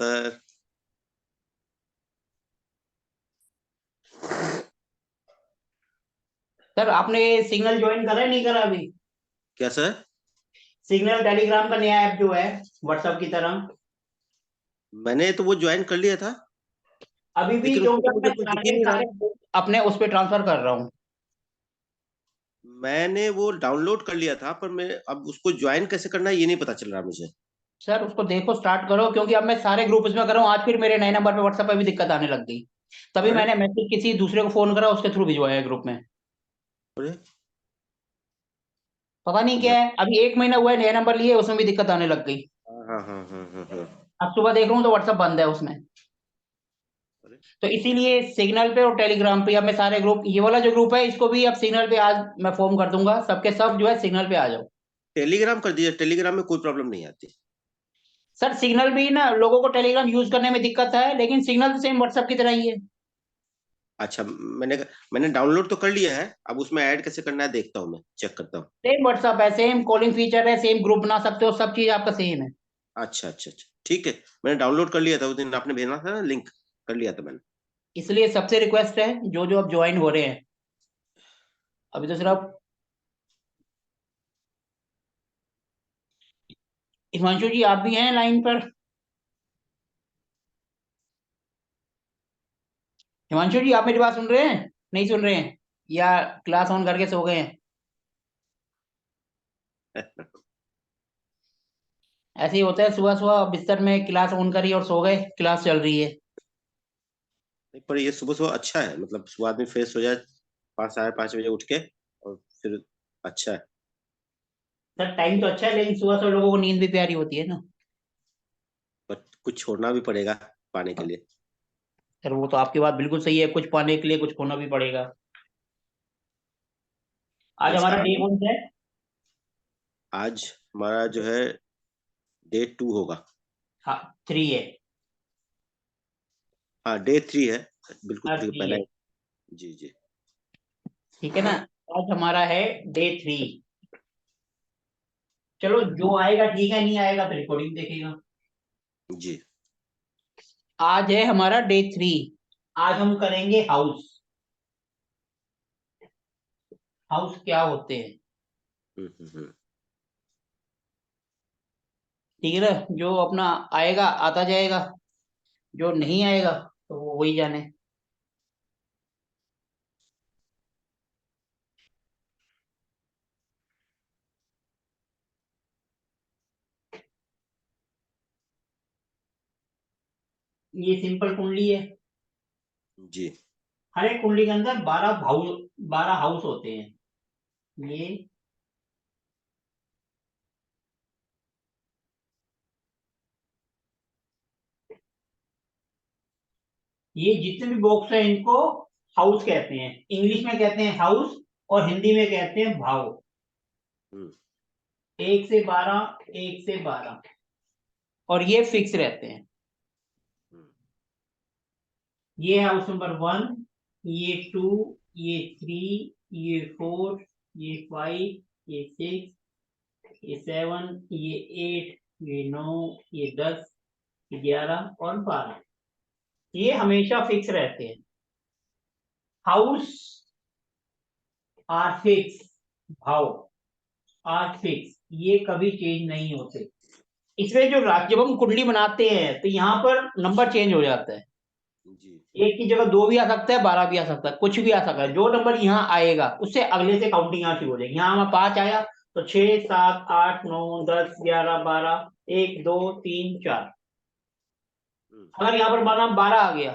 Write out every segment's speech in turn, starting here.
Sir. Sir आपने signal join करा है नहीं करा अभी? क्या सर? सिग्नल टेलीग्राम का नया ऐप जो है व्हाट्सएप की तरह। मैंने तो वो ज्वाइन कर लिया था, अभी भी लेकिन क्योंकि उसमें अब मुझे मैं कुछ दिख ही सारे नहीं रहा। सारे अपने उस पर ट्रांसफर कर रहा हूँ। मैंने वो डाउनलोड कर लिया था, पर मैं अब उसको ज्वाइन कैसे करना है ये नहीं पता चल रहा मुझे। सर उसको देखो, स्टार्ट करो, क्योंकि अब मैं सारे ग्रुप इसमें कर रहा हूँ। आज फिर मेरे नए नंबर पे व्हाट्सएप पे भी दिक्कत आने लग गई। तभी अरे मैंने मैसेज किसी दूसरे को फोन करा, उसके थ्रू भिजवाया ग्रुप में। अरे। पता नहीं क्या या- है, अभी 1 महीना हुआ है नया नंबर लिए, उसमें भी दिक्कत आने लग गई। हाँ हाँ हाँ हाँ हाँ हाँ। अब सुबह देख रहा हूँ तो व्हाट्सएप बंद है उसमें। अरे तो इसीलिए सिग्नल पे और टेलीग्राम पे अब मैं सारे ग्रुप, ये वाला जो ग्रुप है इसको भी अब सिग्नल पे आज मैं फॉर्म कर दूंगा, सबके सब जो है सिग्नल पे आ जाओ। टेलीग्राम कर दीजिए, टेलीग्राम में कोई प्रॉब्लम नहीं आती। सर सिग्नल भी ना, लोगों को टेलीग्राम यूज करने में दिक्कत है, लेकिन सिग्नल तो सेम व्हाट्सएप की तरह ही है। अच्छा, मैंने मैंने डाउनलोड तो कर लिया है, अब उसमें ऐड कैसे करना है देखता हूँ, मैं चेक करता हूँ। सेम व्हाट्सएप है, सेम कॉलिंग फीचर है, सेम ग्रुप बना सकते हो, सब चीज आपका सेम है। अच्छा अच्छा अच्छा, ठीक है। मैंने डाउनलोड कर लिया था उस दिन आपने भेजना था ना लिंक, कर लिया था मैंने। इसलिए सबसे रिक्वेस्ट है, जो जो अब ज्वाइन हो रहे हैं, अभी तो हम्म। सिर्फ हिमांशु जी आप भी हैं लाइन पर? हिमांशु जी आप मेरी बात सुन रहे हैं, नहीं सुन रहे हैं, या क्लास ऑन करके सो गए हैं? ऐसे ही होता है, सुबह सुबह बिस्तर में क्लास ऑन करी और सो गए, क्लास चल रही है। नहीं, पर ये सुबह सुबह अच्छा है, मतलब सुबह आदमी फ्रेश हो जाए 5 साढ़े 5 बजे उठ के, और फिर अच्छा है। सर टाइम तो अच्छा है, लेकिन सुबह सुबह लोगों को नींद भी प्यारी होती है ना। पर कुछ छोड़ना भी पड़ेगा पाने के लिए। सर वो तो आपकी बात बिल्कुल सही है, कुछ पाने के लिए कुछ खोना भी पड़ेगा। आज देश का हमारा डे आगे। कौन सा है? आज हमारा जो है डे 2 होगा। हाँ, 3 है। हाँ, डे 3 है। बिल्कुल आज ठीक है, 3 पहला है। ही। जी जी। ठीक है ना। आज हमारा है डे 3। चलो जो आएगा ठीक है, नहीं आएगा तो रिकॉर्डिंग देखेगा। जी आज है हमारा डे 3। आज हम करेंगे हाउस। हाउस क्या होते हैं? हम्म। ठीक है ना। जो अपना आएगा आता जाएगा, जो नहीं आएगा तो वो वही जाने। ये सिंपल कुंडली है। जी। हर एक कुंडली के अंदर 12 हाउस होते हैं। ये ये जितने भी बॉक्स हैं इनको हाउस कहते हैं। इंग्लिश में कहते हैं हाउस, और हिंदी में कहते हैं भाव। हम्म 1 से 12, 1 से 12, और ये फिक्स रहते हैं। हम्म ये हाउस नंबर 1, ये 2, ये 3, ये 4, ये 5, ये 6, ये 7, ये 8, ये 9, ये 10, ये 11 और 12। ये हमेशा फिक्स रहते हैं। हाउस आर फिक्स, भाव आर फिक्स, ये कभी चेंज नहीं होते। इसमें जो जब हम कुंडली बनाते हैं तो यहाँ पर नंबर चेंज हो जाता है। जी। एक की जगह 2 भी आ सकता है, 12 भी आ सकता है, कुछ भी आ सकता है। जो नंबर यहाँ आएगा उससे अगले से काउंटिंग यहाँ शुरू हो जाएगी। यहाँ हमारा 5 आया तो 6, 7, 8, 9, 10, 11, 12, 1, 2, 3, 4। हम्म अगर यहाँ पर माना 12 आ गया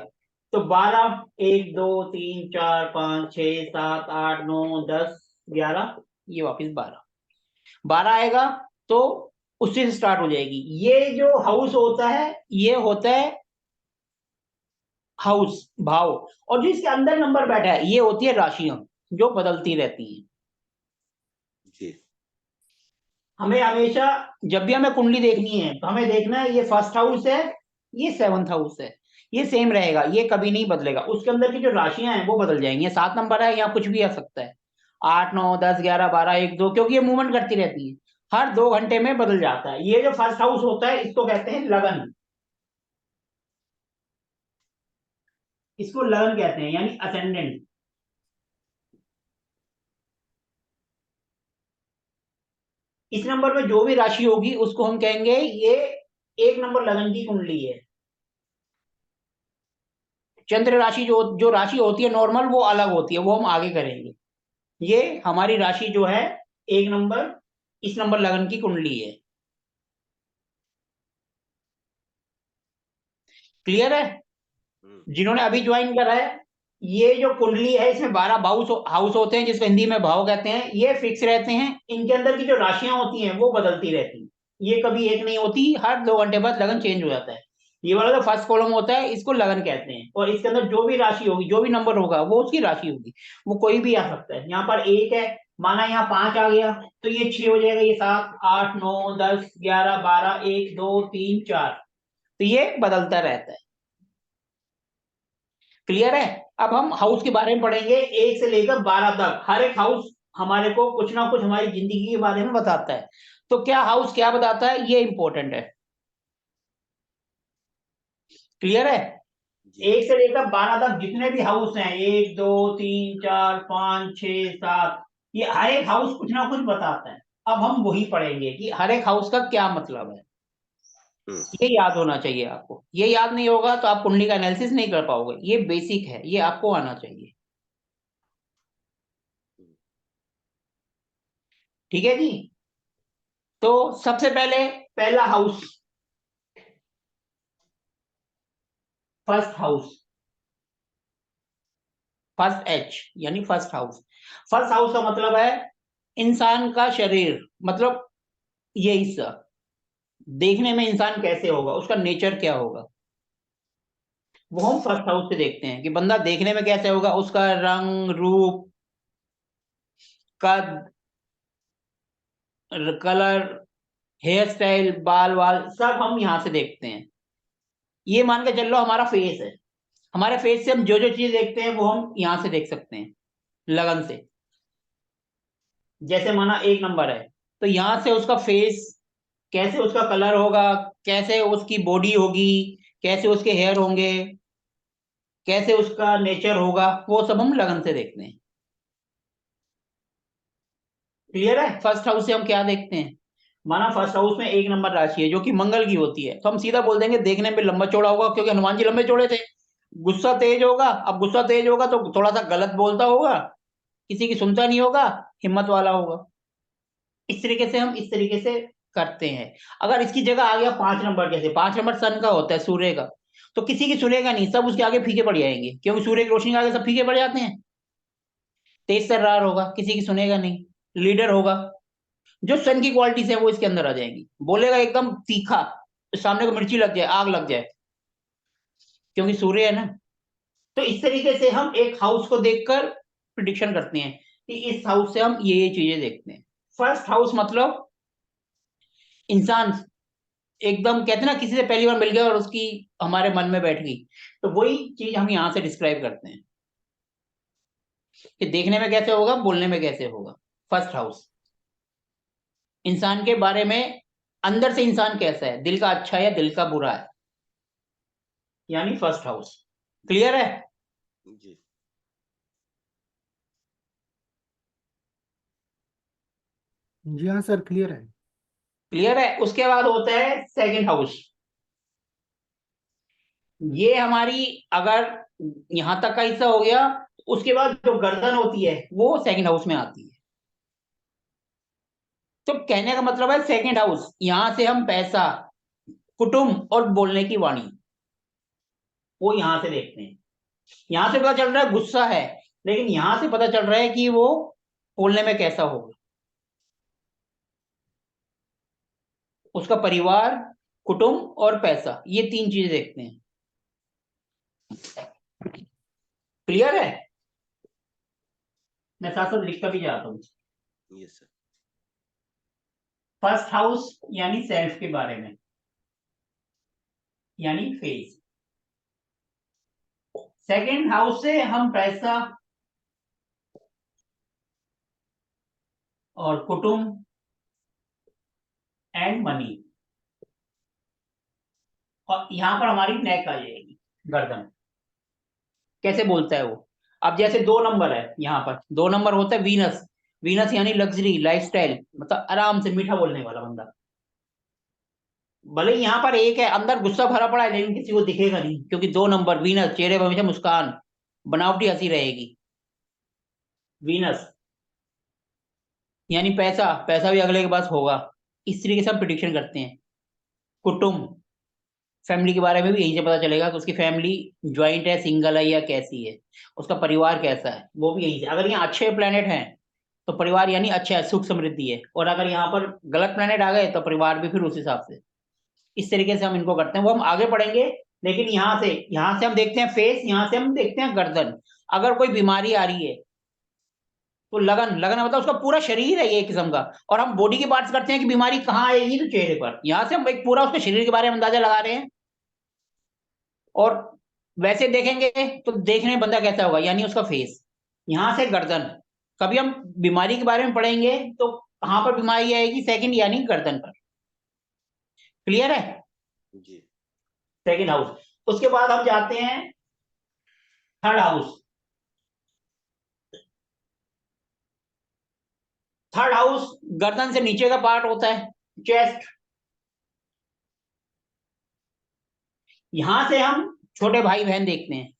तो 12, 1, 2, 3, 4, 5, 6, 7, 8, 9, 10, 11, ये वापिस 12। 12 आएगा तो उससे से स्टार्ट हो जाएगी। ये जो हाउस होता है ये होता है हाउस, भाव। और जो इसके अंदर नंबर बैठा है ये होती है राशियां, जो बदलती रहती हैं। जी। हमें हमेशा जब भी हमें कुंडली देखनी है तो हमें देखना है ये फर्स्ट हाउस है, ये 7th हाउस है, ये सेम रहेगा, ये कभी नहीं बदलेगा। उसके अंदर की जो राशियां हैं वो बदल जाएंगी। 7 नंबर है, यहाँ कुछ भी आ सकता है, 8, 9, 10, 11, 12, 1, 2, क्योंकि ये मूवमेंट करती रहती है। हर 2 घंटे में बदल जाता है। ये जो फर्स्ट हाउस होता है इसको कहते हैं लगन। इसको लगन कहते हैं, यानी असेंडेंट। इस नंबर में जो भी राशि होगी उसको हम कहेंगे ये 1 नंबर लगन की कुंडली है। चंद्र राशि जो जो राशि होती है नॉर्मल, वो अलग होती है, वो हम आगे करेंगे। ये हमारी राशि जो है 1 नंबर, इस नंबर लगन की कुंडली है। क्लियर है? जिन्होंने अभी ज्वाइन करा है, ये जो कुंडली है इसमें 12 हाउस हाउस होते हैं, जिसको हिंदी में भाव कहते हैं। ये फिक्स रहते हैं, इनके अंदर की जो राशियां होती हैं वो बदलती रहती हैं। ये कभी एक नहीं होती, हर 2 घंटे बाद लगन चेंज हो जाता है। ये वाला जो फर्स्ट कॉलम होता है इसको लगन कहते हैं, और इसके अंदर जो भी राशि होगी, जो भी नंबर होगा, वो उसकी राशि होगी। वो कोई भी आ सकता है। यहाँ पर 1 है, माना यहाँ 5 आ गया तो ये 6 हो जाएगा, ये 7, 8, 9, 10, 11, 12, 1, 2, 3, 4। तो ये बदलता रहता है। क्लियर है? अब हम हाउस के बारे में पढ़ेंगे, 1 से लेकर 12 तक। हर एक हाउस हमारे को कुछ ना कुछ हमारी जिंदगी के बारे में बताता है। तो क्या हाउस क्या बताता है, ये इंपॉर्टेंट है। क्लियर है? 1 से लेकर 12 तक जितने भी हाउस हैं, 1, 2, 3, 4, 5, 6, 7, ये हर एक हाउस कुछ ना कुछ बताता है। अब हम वही पढ़ेंगे कि हर एक हाउस का क्या मतलब है। ये याद होना चाहिए आपको। ये याद नहीं होगा तो आप कुंडली का एनालिसिस नहीं कर पाओगे। ये बेसिक है, ये आपको आना चाहिए। ठीक है जी। तो सबसे पहले पहला house, first house, first H, यानी फर्स्ट हाउस। फर्स्ट हाउस का मतलब है इंसान का शरीर, मतलब ये हिस्सा। देखने में इंसान कैसे होगा, उसका नेचर क्या होगा, वो हम फर्स्ट हाउस से देखते हैं कि बंदा देखने में कैसे होगा। उसका रंग रूप, कद, कलर, हेयर स्टाइल, बाल वाल, सब हम यहां से देखते हैं। ये मान के चल लो हमारा फेस है। हमारे फेस से हम जो जो चीज देखते हैं वो हम यहां से देख सकते हैं, लगन से। जैसे माना 1 नंबर है, तो यहां से उसका फेस कैसे, उसका कलर होगा, कैसे उसकी बॉडी होगी, कैसे उसके हेयर होंगे, कैसे उसका नेचर होगा, वो सब हम लगन से देखते हैं। क्लियर है? फर्स्ट हाउस से हम क्या देखते हैं, माना फर्स्ट हाउस में 1 नंबर राशि है जो कि मंगल की होती है, तो हम सीधा बोल देंगे देखने में लंबा चौड़ा होगा, क्योंकि हनुमान जी लंबे चौड़े थे। गुस्सा तेज होगा, अब गुस्सा तेज होगा तो थोड़ा सा गलत बोलता होगा, किसी की सुनता नहीं होगा, हिम्मत वाला होगा। इस तरीके से हम इस तरीके से करते हैं। अगर इसकी जगह आ गया 5 नंबर, जैसे 5 नंबर सन का होता है, सूर्य का, तो किसी की सुनेगा नहीं, सब उसके आगे फीके पड़ जाएंगे, क्योंकि सूर्य की रोशनी के आगे सब फीके पड़ जाते हैं। तेज तर्रार होगा, किसी की सुनेगा नहीं। लीडर होगा, जो सन की क्वालिटीज है वो इसके अंदर आ जाएंगी। बोलेगा एकदम तीखा, सामने को मिर्ची लग जाए, आग लग जाए, क्योंकि सूर्य है ना। तो इस तरीके से हम एक हाउस को देखकर प्रिडिक्शन करते हैं कि इस हाउस से हम ये चीजें देखते हैं। फर्स्ट हाउस मतलब इंसान, एकदम कहते हैं ना किसी से पहली बार मिल गया और उसकी हमारे मन में बैठ गई, तो वही चीज हम यहां से डिस्क्राइब करते हैं कि देखने में कैसे होगा, बोलने में कैसे होगा। फर्स्ट हाउस इंसान के बारे में, अंदर से इंसान कैसा है, दिल का अच्छा है या दिल का बुरा है, यानी फर्स्ट हाउस। क्लियर है? जी। जी हाँ सर, क्लियर है। क्लियर है। उसके बाद होता है सेकंड हाउस। ये हमारी, अगर यहां तक का हिस्सा हो गया, उसके बाद जो गर्दन होती है वो सेकंड हाउस में आती है। तो कहने का मतलब है सेकंड हाउस, यहां से हम पैसा, कुटुंब और बोलने की वाणी, वो यहां से देखते हैं। यहां से पता चल रहा है गुस्सा है, लेकिन यहां से पता चल रहा है कि वो बोलने में कैसा होगा, उसका परिवार, कुटुंब और पैसा, ये 3 चीजें देखते हैं। क्लियर है? मैं साथ साथ लिखता भी जाता हूँ। Yes sir. फर्स्ट हाउस यानी सेल्फ के बारे में, यानी फेस। सेकंड हाउस से हम पैसा और कुटुंब एंड मनी, और यहां पर हमारी नेक आ जाएगी, गर्दन। कैसे बोलता है वो। अब जैसे 2 नंबर है, यहाँ पर 2 नंबर होता है वीनस। वीनस यानी लग्जरी, लाइफस्टाइल, मतलब आराम से मीठा बोलने वाला बंदा। भले ही यहाँ पर एक है, अंदर गुस्सा भरा पड़ा है, लेकिन किसी को दिखेगा नहीं, क्योंकि 2 नंबर वीनस, चेहरे पर हमेशा मुस्कान, बनावटी हंसी रहेगी। वीनस यानी पैसा, पैसा भी अगले के पास होगा। इस तरीके से हम प्रिडिक्शन करते हैं। कुटुंब, फैमिली के बारे में भी यहीं से पता चलेगा कि उसकी फैमिली ज्वाइंट है, सिंगल है या कैसी है, उसका परिवार कैसा है, वो भी यहीं से। अगर यहाँ अच्छे प्लेनेट हैं तो परिवार यानी अच्छा है, सुख समृद्धि है, और अगर यहाँ पर गलत प्लेनेट आ गए तो परिवार भी फिर उस हिसाब से। इस तरीके से हम इनको करते हैं, वो हम आगे पढ़ेंगे। लेकिन यहाँ से हम देखते हैं फेस, यहाँ से हम देखते हैं गर्दन। अगर कोई बीमारी आ रही है तो लगन, लगन मतलब उसका पूरा शरीर है ये एक किस्म का। और हम बॉडी की पार्ट्स करते हैं कि बीमारी कहाँ आएगी, तो चेहरे पर। यहाँ से हम एक पूरा उसके शरीर के बारे में अंदाजा लगा रहे हैं। और वैसे देखेंगे तो देखने में बंदा कैसा होगा, यानी उसका फेस। यहाँ से गर्दन, कभी हम बीमारी के बारे में पढ़ेंगे तो कहाँ पर बीमारी आएगी, सेकंड यानी गर्दन पर। क्लियर है? जी। Second house. उसके बाद हम जाते हैं थर्ड हाउस। थर्ड हाउस गर्दन से नीचे का पार्ट होता है, चेस्ट। यहां से हम छोटे भाई बहन देखते हैं।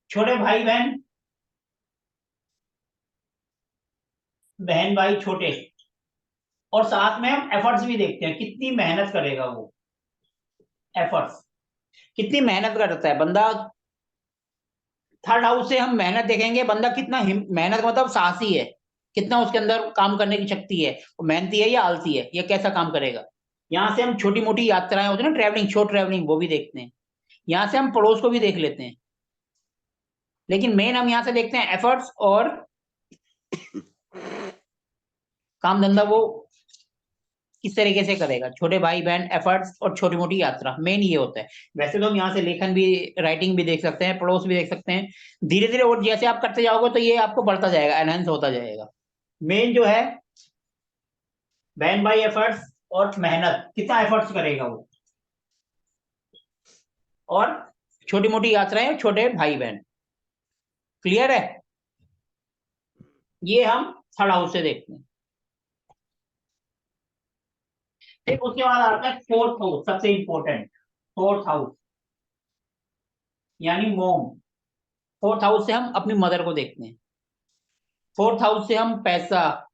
छोटे भाई बहन, बहन भाई छोटे। और साथ में हम एफर्ट्स भी देखते हैं, कितनी मेहनत करेगा वो। एफर्ट्स, कितनी मेहनत करता है बंदा। थर्ड हाउस से हम मेहनत देखेंगे, बंदा कितना मेहनत मतलब साहसी है, कितना उसके अंदर काम करने की शक्ति है, वो मेहनती है या आलसी है, या कैसा काम करेगा। यहाँ से हम छोटी मोटी यात्राएं होती है ना, ट्रैवलिंग, शॉर्ट ट्रैवलिंग, वो भी देखते हैं। यहाँ से हम पड़ोस को भी देख लेते हैं। लेकिन मेन हम यहाँ से देखते हैं एफर्ट्स और काम धंधा वो किस तरीके से करेगा। छोटे भाई बहन, एफर्ट्स और छोटी मोटी यात्रा, मेन ये होता है। वैसे तो हम यहाँ से लेखन भी, राइटिंग भी देख सकते हैं, पड़ोस भी देख सकते हैं। धीरे धीरे और जैसे आप करते जाओगे तो ये आपको बढ़ता जाएगा, एनहेंस होता जाएगा। मेन जो है बहन भाई, एफर्ट्स और मेहनत, कितना एफर्ट्स करेगा वो, और छोटी मोटी यात्राएं और छोटे भाई बहन। क्लियर है? ये हम थर्ड हाउस से देखते हैं। फिर उसके बाद आता है फोर्थ हाउस, सबसे इंपॉर्टेंट। फोर्थ हाउस यानी मोम। फोर्थ हाउस से हम अपनी मदर को देखते हैं। फोर्थ हाउस से हम पैसा,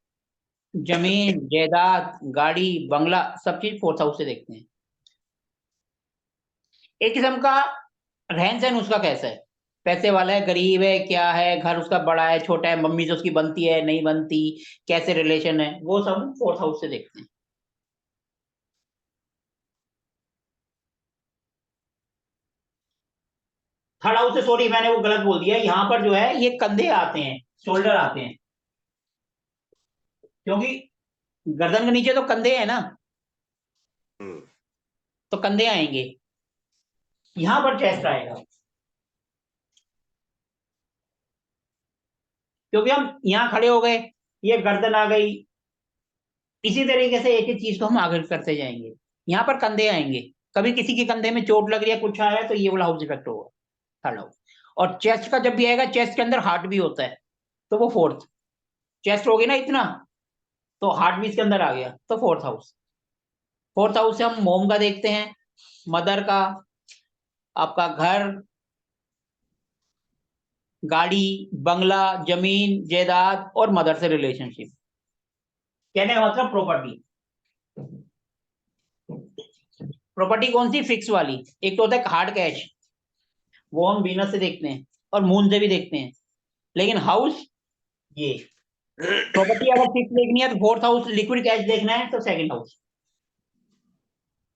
जमीन जायदाद, गाड़ी बंगला, सब चीज फोर्थ हाउस से देखते हैं। एक किस्म का रहन सहन उसका कैसा है, पैसे वाला है, गरीब है, क्या है, घर उसका बड़ा है, छोटा है, मम्मी से उसकी बनती है नहीं बनती, कैसे रिलेशन है, वो सब फोर्थ हाउस से देखते हैं। थर्ड हाउस से, सॉरी मैंने वो गलत बोल दिया, यहाँ पर जो है ये कंधे आते हैं, शोल्डर आते हैं, क्योंकि गर्दन के नीचे तो कंधे है ना, तो कंधे आएंगे। यहां पर चेस्ट आएगा, क्योंकि हम यहाँ खड़े हो गए, ये गर्दन आ गई। इसी तरीके से एक एक चीज को हम आगे करते जाएंगे। यहाँ पर कंधे आएंगे, कभी किसी के कंधे में चोट लग रही है, कुछ आया, तो ये वाला हाउस इफेक्ट होगा, थर्ड हाउस। और चेस्ट का जब भी आएगा, चेस्ट के अंदर हार्ट भी होता है, तो वो फोर्थ। चेस्ट हो गया ना इतना, तो हार्ट भी इसके अंदर आ गया, तो फोर्थ हाउस। फोर्थ हाउस से हम मोम का देखते हैं, मदर का, आपका घर, गाड़ी बंगला, जमीन जायदाद, और मदर से रिलेशनशिप। कहने का मतलब प्रॉपर्टी। प्रॉपर्टी कौन सी? फिक्स वाली। एक तो होता है हार्ड कैश, वो हम वीनस से देखते हैं और मून से भी देखते हैं। लेकिन हाउस, ये प्रॉपर्टी अगर फिक्स देखनी है तो फोर्थ हाउस, लिक्विड कैश देखना है तो सेकंड हाउस।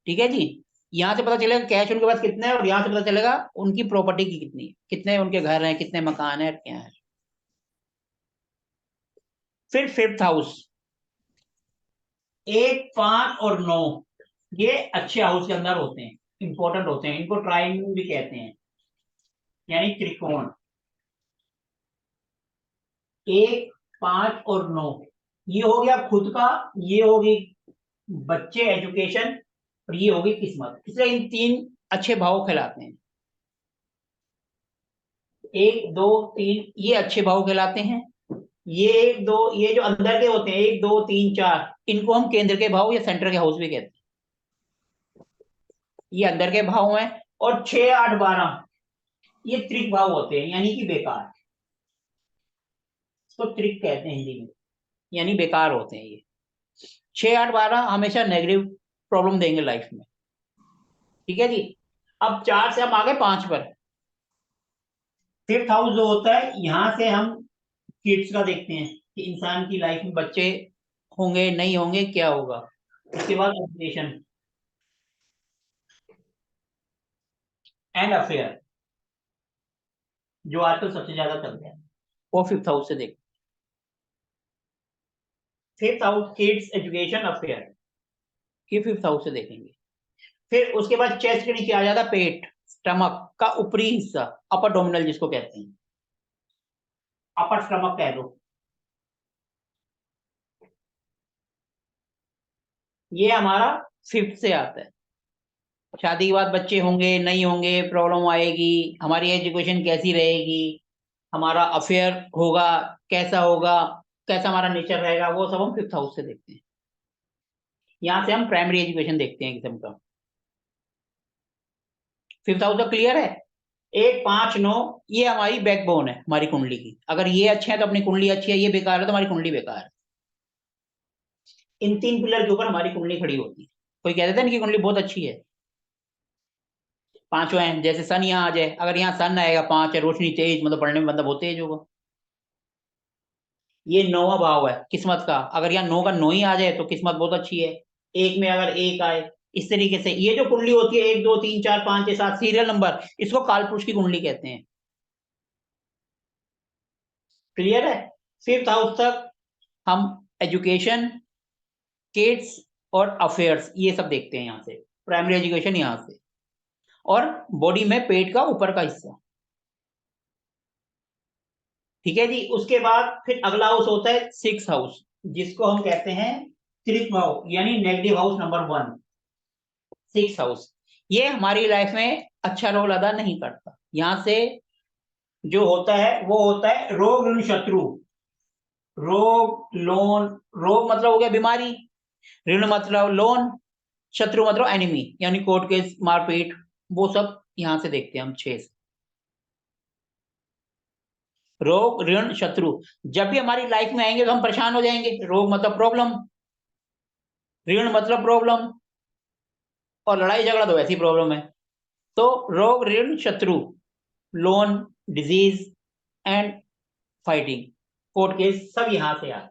ठीक है जी। यहाँ से पता चलेगा कैश उनके पास कितना है, और यहाँ से पता चलेगा उनकी प्रॉपर्टी की कितनी है, कितने उनके घर हैं, कितने मकान है, क्या है। फिर फिफ्थ हाउस, 1, 5 और 9, ये अच्छे हाउस के अंदर होते हैं, इंपॉर्टेंट होते हैं, इनको ट्रायंगल भी कहते हैं, यानी त्रिकोण। 1, 5 और 9, ये हो गया खुद का, ये होगी बच्चे, एजुकेशन, और ये होगी किस्मत। इसलिए इन 3 अच्छे भाव कहलाते हैं। 1 2 3 ये अच्छे भाव कहलाते हैं। ये 1 2 ये जो अंदर के होते हैं 1 2 3 4 इनको हम केंद्र के भाव या सेंटर के हाउस भी कहते हैं। ये अंदर के भाव हैं। और 6 8 12 ये त्रिक भाव होते हैं यानी कि बेकार। इसको त्रिक कहते हैं हिंदी में, यानी बेकार होते हैं ये। 6 8 12 हमेशा नेगेटिव प्रॉब्लम देंगे लाइफ में। ठीक है जी। अब 4 से हम आ गए 5 पर। फिफ्थ हाउस जो होता है यहां से हम किड्स का देखते हैं कि इंसान की लाइफ में बच्चे होंगे नहीं होंगे क्या होगा। उसके बाद एजुकेशन एंड अफेयर जो आजकल सबसे ज्यादा चलते हैं वो फिफ्थ हाउस से देखते हैं। Fifth house kids education affair ये फिफ्थ हाउस से देखेंगे। फिर उसके बाद चेस्ट के नीचे आ जाता पेट, स्टमक का ऊपरी हिस्सा, अपर डोमिनल जिसको कहते हैं, अपर स्टमक कह लो। ये हमारा फिफ्थ से आता है। शादी के बाद बच्चे होंगे नहीं होंगे, प्रॉब्लम आएगी, हमारी एजुकेशन कैसी रहेगी, हमारा अफेयर होगा कैसा होगा, कैसा हमारा नेचर रहेगा, वो सब हम फिफ्थ हाउस से देखते हैं। यहाँ से हम प्राइमरी एजुकेशन देखते हैं किस्म का। फिफ्थ हाउस तो क्लियर है। 1 5 9 ये हमारी बैकबोन है हमारी कुंडली की। अगर ये अच्छे हैं तो अपनी कुंडली अच्छी है, ये बेकार है तो हमारी कुंडली बेकार है। इन 3 पिलर के ऊपर हमारी कुंडली खड़ी होती है। कोई कह देता है इनकी कुंडली बहुत अच्छी है। पांचों हैं, जैसे सन यहाँ आ जाए, अगर यहाँ सन आएगा 5 है, रोशनी तेज, मतलब पढ़ने में बंदा बहुत तेज होगा। ये 9वां भाव है किस्मत का, अगर यहाँ 9 का 9 ही आ जाए तो किस्मत बहुत अच्छी है। एक में अगर एक आए, इस तरीके से ये जो कुंडली होती है 1 2 3 4 5 6 7 सीरियल नंबर, इसको कालपुरुष की कुंडली कहते हैं। क्लियर है। फिफ्थ हाउस तक हम एजुकेशन, किड्स और अफेयर्स ये सब देखते हैं यहाँ से। प्राइमरी एजुकेशन यहाँ से, और बॉडी में पेट का ऊपर का हिस्सा। ठीक है जी। उसके बाद फिर अगला हाउस होता है सिक्स हाउस, जिसको हम कहते हैं त्रिक भाव यानी negative house number 1। Six house ये हमारी लाइफ में अच्छा रोल अदा नहीं करता। यहां से जो होता है वो होता है रोग ऋण शत्रु। रोग लोन, रोग मतलब हो गया बीमारी, ऋण मतलब लोन, शत्रु मतलब एनिमी यानी कोर्ट केस मारपीट, वो सब यहां से देखते हैं हम 6 से। रोग ऋण शत्रु जब भी हमारी लाइफ में आएंगे तो हम परेशान हो जाएंगे। रोग मतलब प्रॉब्लम, ऋण मतलब प्रॉब्लम, और लड़ाई झगड़ा तो वैसी प्रॉब्लम है। तो रोग ऋण शत्रु, loan, disease and fighting, court case सब यहां से आते हैं।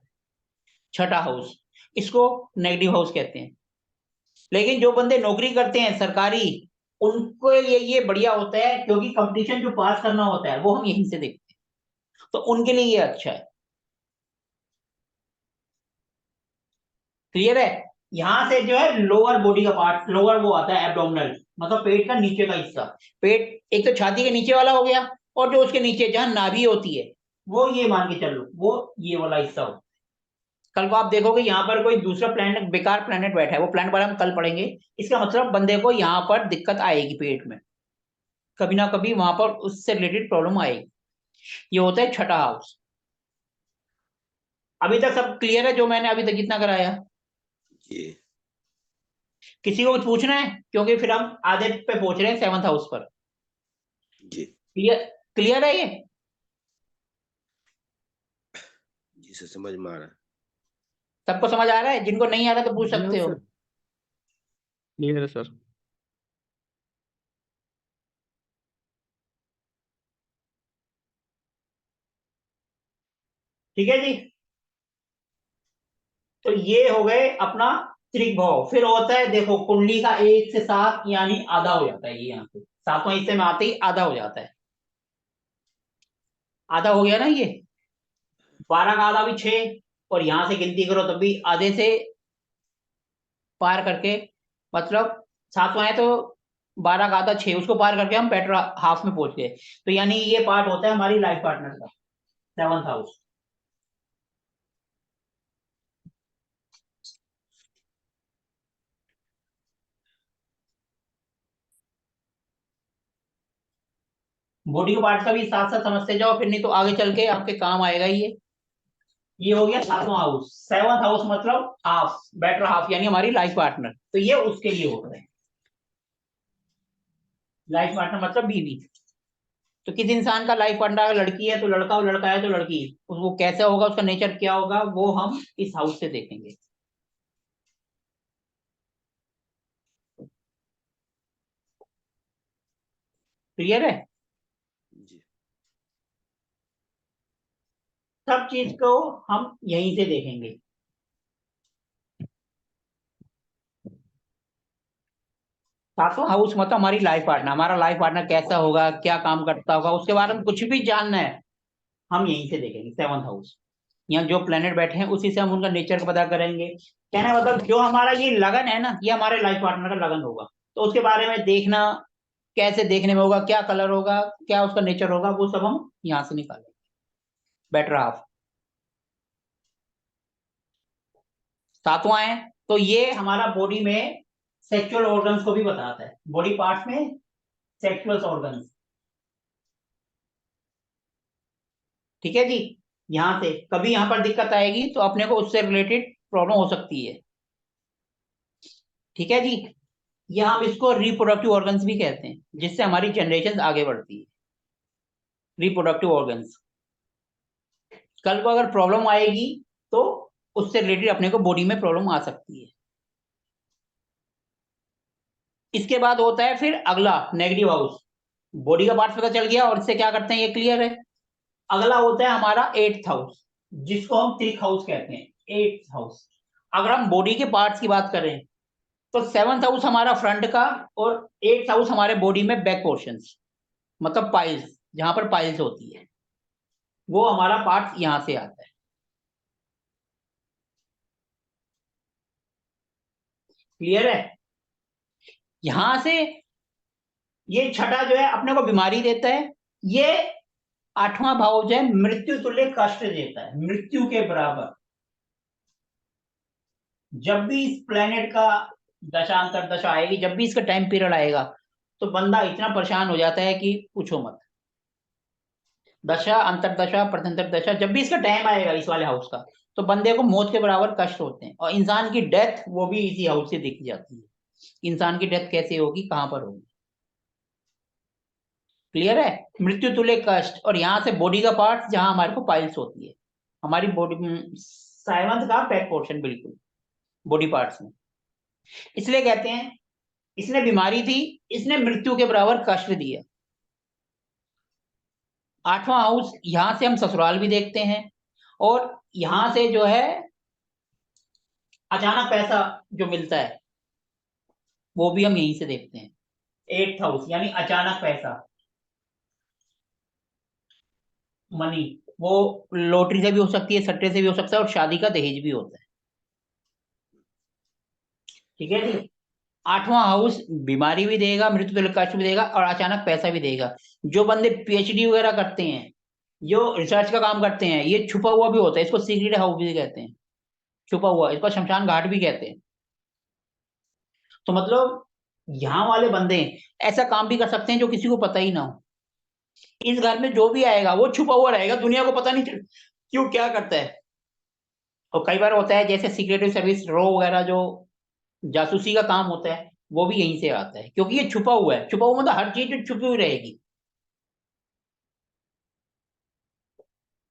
छठा हाउस, इसको नेगेटिव हाउस कहते हैं। लेकिन जो बंदे नौकरी करते हैं सरकारी, उनको ये बढ़िया होता है, क्योंकि कंपटीशन जो पास करना होता है वो हम यहीं से देखते हैं, तो उनके लिए ये अच्छा है। क्लियर है। यहां से जो है लोअर बॉडी का पार्ट, लोअर वो आता है एब्डोमिनल, मतलब पेट का नीचे का हिस्सा। पेट एक तो छाती के नीचे वाला हो गया, और जो उसके नीचे जहां नाभि होती है वो ये मान के चलो वो ये वाला हिस्सा हो। कल को आप देखोगे यहाँ पर कोई दूसरा प्लेनेट, बेकार प्लेनेट बैठा है, वो प्लेनेट पर हम कल पढ़ेंगे। इसका मतलब बंदे को यहाँ पर दिक्कत आएगी पेट में, कभी ना कभी वहां पर उससे रिलेटेड प्रॉब्लम आएगी। ये होता है छठा हाउस। अभी तक सब क्लियर है जो मैंने अभी तक जितना कराया? जी किसी को कुछ पूछना है, क्योंकि फिर हम आधे पे पहुंच रहे हैं सेवंथ हाउस पर। जी क्लियर, क्लियर है ये? जी सर, समझ में आ रहा है। सबको समझ आ रहा है? जिनको नहीं आ रहा तो पूछ जी हाँ सकते हो। सर। क्लियर है सर। ठीक है जी। तो ये हो गए अपना त्रिभाव। फिर होता है देखो कुंडली का 1 से 7 यानी आधा हो जाता है, ये यहाँ पे 7वां हिस्से में आते ही आधा हो जाता है। आधा हो गया ना ये। 12 का आधा भी 6, और यहां से गिनती करो तब भी आधे से पार करके, मतलब 7वां है तो 12 का आधा 6, उसको पार करके हम बेटर हाफ में पहुंच गए। तो यानी ये पार्ट होता है हमारी लाइफ पार्टनर का, सेवंथ हाउस। बॉडी के पार्ट का भी साथ साथ समझते जाओ, फिर नहीं तो आगे चल के आपके काम आएगा ये हो गया 7वां हाउस। 7th हाउस मतलब हाफ, बेटर हाफ यानी हमारी लाइफ पार्टनर, तो ये उसके लिए होता है। लाइफ पार्टनर मतलब बीवी। तो किसी इंसान का लाइफ पार्टनर अगर लड़की है तो लड़का, और लड़का है तो लड़की, वो कैसा होगा, उसका नेचर क्या होगा, वो हम इस हाउस से देखेंगे। क्लियर है? जी। सब चीज को हम यहीं से देखेंगे। सातवां हाउस मतलब हमारी लाइफ पार्टनर, हमारा लाइफ पार्टनर कैसा होगा, क्या काम करता होगा, उसके बारे में कुछ भी जानना है हम यहीं से देखेंगे। 7th हाउस, यहाँ जो प्लेनेट बैठे हैं उसी से हम उनका नेचर पता करेंगे। कहना मतलब जो हमारा ये लगन है ना, ये हमारे लाइफ पार्टनर का लगन होगा, तो उसके बारे में देखना, कैसे देखने में होगा, क्या कलर होगा, क्या उसका नेचर होगा, वो सब हम यहाँ से निकालेंगे। Better half. 7वां है तो ये हमारा बॉडी में सेक्सुअल ऑर्गन्स को भी बताता है, बॉडी पार्ट्स में सेक्सुअल ऑर्गन्स। ठीक है जी। यहां से कभी यहां पर दिक्कत आएगी तो अपने को उससे रिलेटेड प्रॉब्लम हो सकती है। ठीक है जी। या हम इसको रिप्रोडक्टिव ऑर्गन्स भी कहते हैं, जिससे हमारी जनरेशन आगे बढ़ती है। रिप्रोडक्टिव ऑर्गन्स, कल को अगर प्रॉब्लम आएगी तो उससे रिलेटेड अपने को बॉडी में प्रॉब्लम आ सकती है। इसके बाद होता है फिर अगला नेगेटिव हाउस। बॉडी का पार्ट पता चल गया और इससे क्या करते हैं ये क्लियर है। अगला होता है हमारा 8th हाउस, जिसको हम त्रिक हाउस कहते हैं। 8th हाउस, अगर हम बॉडी के पार्ट्स की बात करें तो 7th हाउस हमारा फ्रंट का, और 8th हाउस हमारे बॉडी में बैक पोर्शंस, मतलब पाइल्स, जहां पर पाइल्स होती है, वो हमारा पार्ट यहां से आता है। क्लियर है? यहां से ये छठा जो है अपने को बीमारी देता है। ये 8वां भाव जो है मृत्यु तुल्य कष्ट देता है, मृत्यु के बराबर। जब भी इस प्लेनेट का दशांतर दशा आएगी, जब भी इसका टाइम पीरियड आएगा, तो बंदा इतना परेशान हो जाता है कि पूछो मत। दशा, अंतरदशा, प्रत्यंतर दशा, जब भी इसका टाइम आएगा इस वाले हाउस का, तो बंदे को मौत के बराबर कष्ट होते हैं। और इंसान की डेथ वो भी इसी हाउस से देखी जाती है। इंसान की डेथ कैसे होगी, कहां पर होगी। क्लियर है? मृत्यु तुल्य कष्ट, और यहां से बॉडी का पार्ट जहां हमारे को पाइल्स होती है, हमारी बॉडी 7th का बैक पोर्शन, बिल्कुल बॉडी पार्ट्स में। इसलिए कहते हैं इसने बीमारी थी, इसने मृत्यु के बराबर कष्ट दिया। 8वां हाउस, यहां से हम ससुराल भी देखते हैं, और यहां से जो है अचानक पैसा जो मिलता है वो भी हम यहीं से देखते हैं। 8th हाउस यानी अचानक पैसा, मनी, वो लॉटरी से भी हो सकती है, सट्टे से भी हो सकता है, और शादी का दहेज भी होता है। ठीक है जी। 8वां हाउस बीमारी भी देगा, मृत्यु तुल्य कष्ट भी देगा, और अचानक पैसा भी देगा। जो बंदे पीएचडी वगैरह करते हैं, जो रिसर्च का काम करते हैं, ये छुपा हुआ भी होता है, इसको सीक्रेट हाउस भी कहते हैं। छुपा हुआ, इसको शमशान घाट भी कहते हैं। तो मतलब यहाँ वाले बंदे ऐसा काम भी कर सकते हैं जो किसी को पता ही ना हो। इस घर में जो भी आएगा वो छुपा हुआ रहेगा, दुनिया को पता नहीं क्यों क्या करता है। और कई बार होता है जैसे सीक्रेटिव सर्विस, रो वगैरह, जो जासूसी का काम होता है, वो भी यहीं से आता है, क्योंकि ये छुपा हुआ है। छुपा हुआ मतलब हर चीज जो छुपी हुई रहेगी।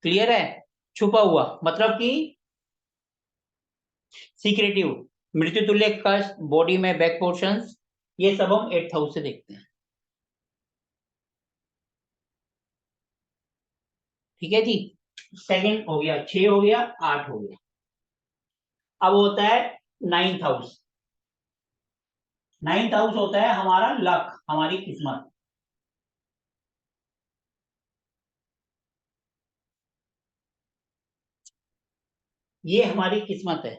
क्लियर है? छुपा हुआ मतलब कि सीक्रेटिव, मृत्यु तुल्य कष्ट, बॉडी में बैक पोर्शंस, ये सब हम 8th हाउस से देखते हैं। ठीक है जी। सेकंड हो गया, 6 हो गया, 8 हो गया। अब होता है 9th हाउस। 9th हाउस होता है हमारा लक, हमारी किस्मत। ये हमारी किस्मत है।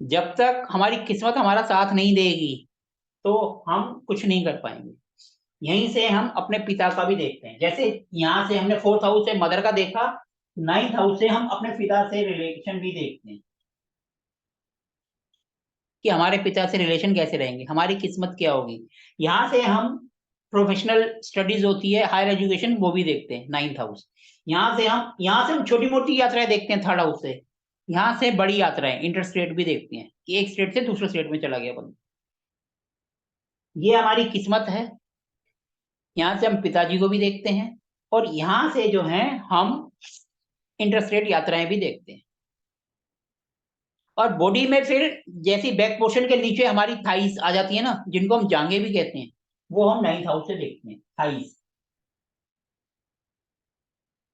जब तक हमारी किस्मत हमारा साथ नहीं देगी तो हम कुछ नहीं कर पाएंगे। यहीं से हम अपने पिता का भी देखते हैं, जैसे यहां से हमने 4th हाउस से मदर का देखा, 9th हाउस से हम अपने पिता से रिलेशन भी देखते हैं। कि हमारे पिता से रिलेशन कैसे रहेंगे, हमारी किस्मत क्या होगी। यहाँ से हम प्रोफेशनल स्टडीज होती है, हायर एजुकेशन, वो भी देखते हैं 9th हाउस। यहाँ से हम छोटी मोटी यात्राएं देखते हैं 3rd हाउस से। यहाँ से बड़ी यात्राएं इंटर स्टेट भी देखते हैं, एक स्टेट से दूसरे स्टेट में चला गया बंदा, ये हमारी किस्मत है। यहाँ से हम पिताजी को भी देखते हैं, और यहाँ से जो है हम इंटर स्टेट यात्राएं भी देखते हैं। और बॉडी में फिर जैसी बैक पोर्शन के नीचे हमारी थाइस आ जाती है ना, जिनको हम जांघें भी कहते हैं, वो हम 9th हाउस से देखते हैं, थाइस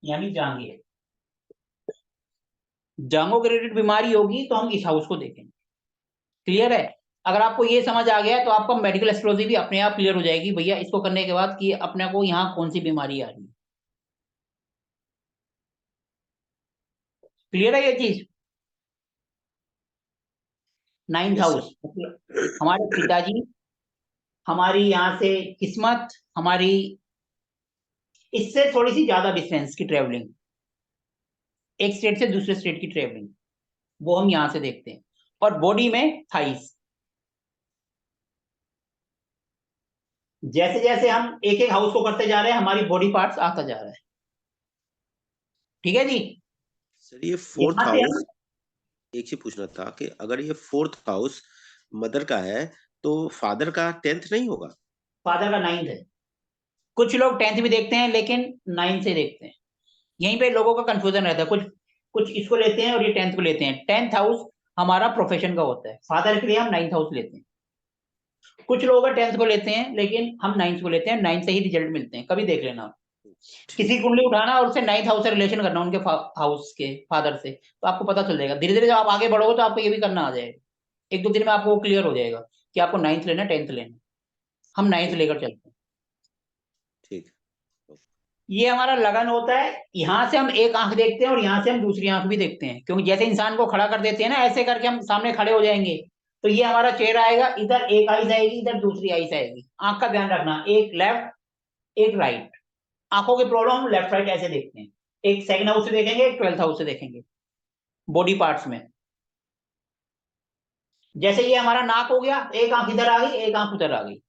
यानी जांघें। जांघों के रिलेटेड बीमारी होगी तो हम इस हाउस को देखेंगे। क्लियर है? अगर आपको ये समझ आ गया तो आपका मेडिकल एस्ट्रोलॉजी भी अपने आप क्लियर हो जाएगी भैया, इसको करने के बाद कि अपने को यहाँ कौन सी बीमारी आ रही है। क्लियर है ये चीज? 9th yes house sir. मतलब हमारे पिताजी, हमारी यहाँ से किस्मत, हमारी इससे थोड़ी सी ज्यादा डिस्टेंस की ट्रेवलिंग, एक स्टेट से दूसरे स्टेट की ट्रेवलिंग, वो हम यहाँ से देखते हैं। और बॉडी में थाइस, जैसे जैसे हम एक एक हाउस को करते जा रहे हैं हमारी बॉडी पार्ट्स आता जा रहा है। ठीक है जी? सर ये 4th यहाँ से हाउस, हम, एक ही पूछना था कि अगर ये 4th हाउस मदर का है तो फादर का 10th नहीं होगा? फादर का 9th है। कुछ लोग 10th भी देखते हैं लेकिन 9th से देखते हैं। यहीं पे लोगों का कंफ्यूजन रहता है, कुछ कुछ इसको लेते हैं और ये 10th को लेते हैं। 10th हाउस हमारा प्रोफेशन का होता है, फादर के लिए हम 9th हाउस लेते हैं। कुछ लोग 10th को लेते हैं लेकिन हम 9th को लेते हैं, 9th से ही रिजल्ट मिलते हैं, कभी देख लेना आप। किसी ठीक। कुंडली उठाना और उससे 9th हाउस से रिलेशन करना, उनके हाउस के फादर से, तो आपको पता चल जाएगा। धीरे धीरे जब आप आगे बढ़ोगे तो आपको ये भी करना आ जाएगा, 1-2 दिन में आपको क्लियर हो जाएगा कि आपको 9th लेना, 10th लेना। हम 9th ठीक। लेकर चलते हैं। ठीक। ये हमारा लगन होता है। यहाँ से हम एक आंख देखते हैं और यहाँ से हम दूसरी आंख भी देखते हैं, क्योंकि जैसे इंसान को खड़ा कर देते हैं ना, ऐसे करके हम सामने खड़े हो जाएंगे, तो ये हमारा चेहरा आएगा, इधर एक आइज आएगी, इधर दूसरी आइज आएगी। आंख का ध्यान रखना, एक लेफ्ट एक राइट। आंखों की प्रॉब्लम हम लेफ्ट राइट ऐसे देखते हैं, एक 2nd हाउस से देखेंगे, एक 12th हाउस से देखेंगे बॉडी पार्ट्स में। जैसे ये हमारा नाक हो गया, एक आंख इधर आ गई, एक आंख उधर आ गई।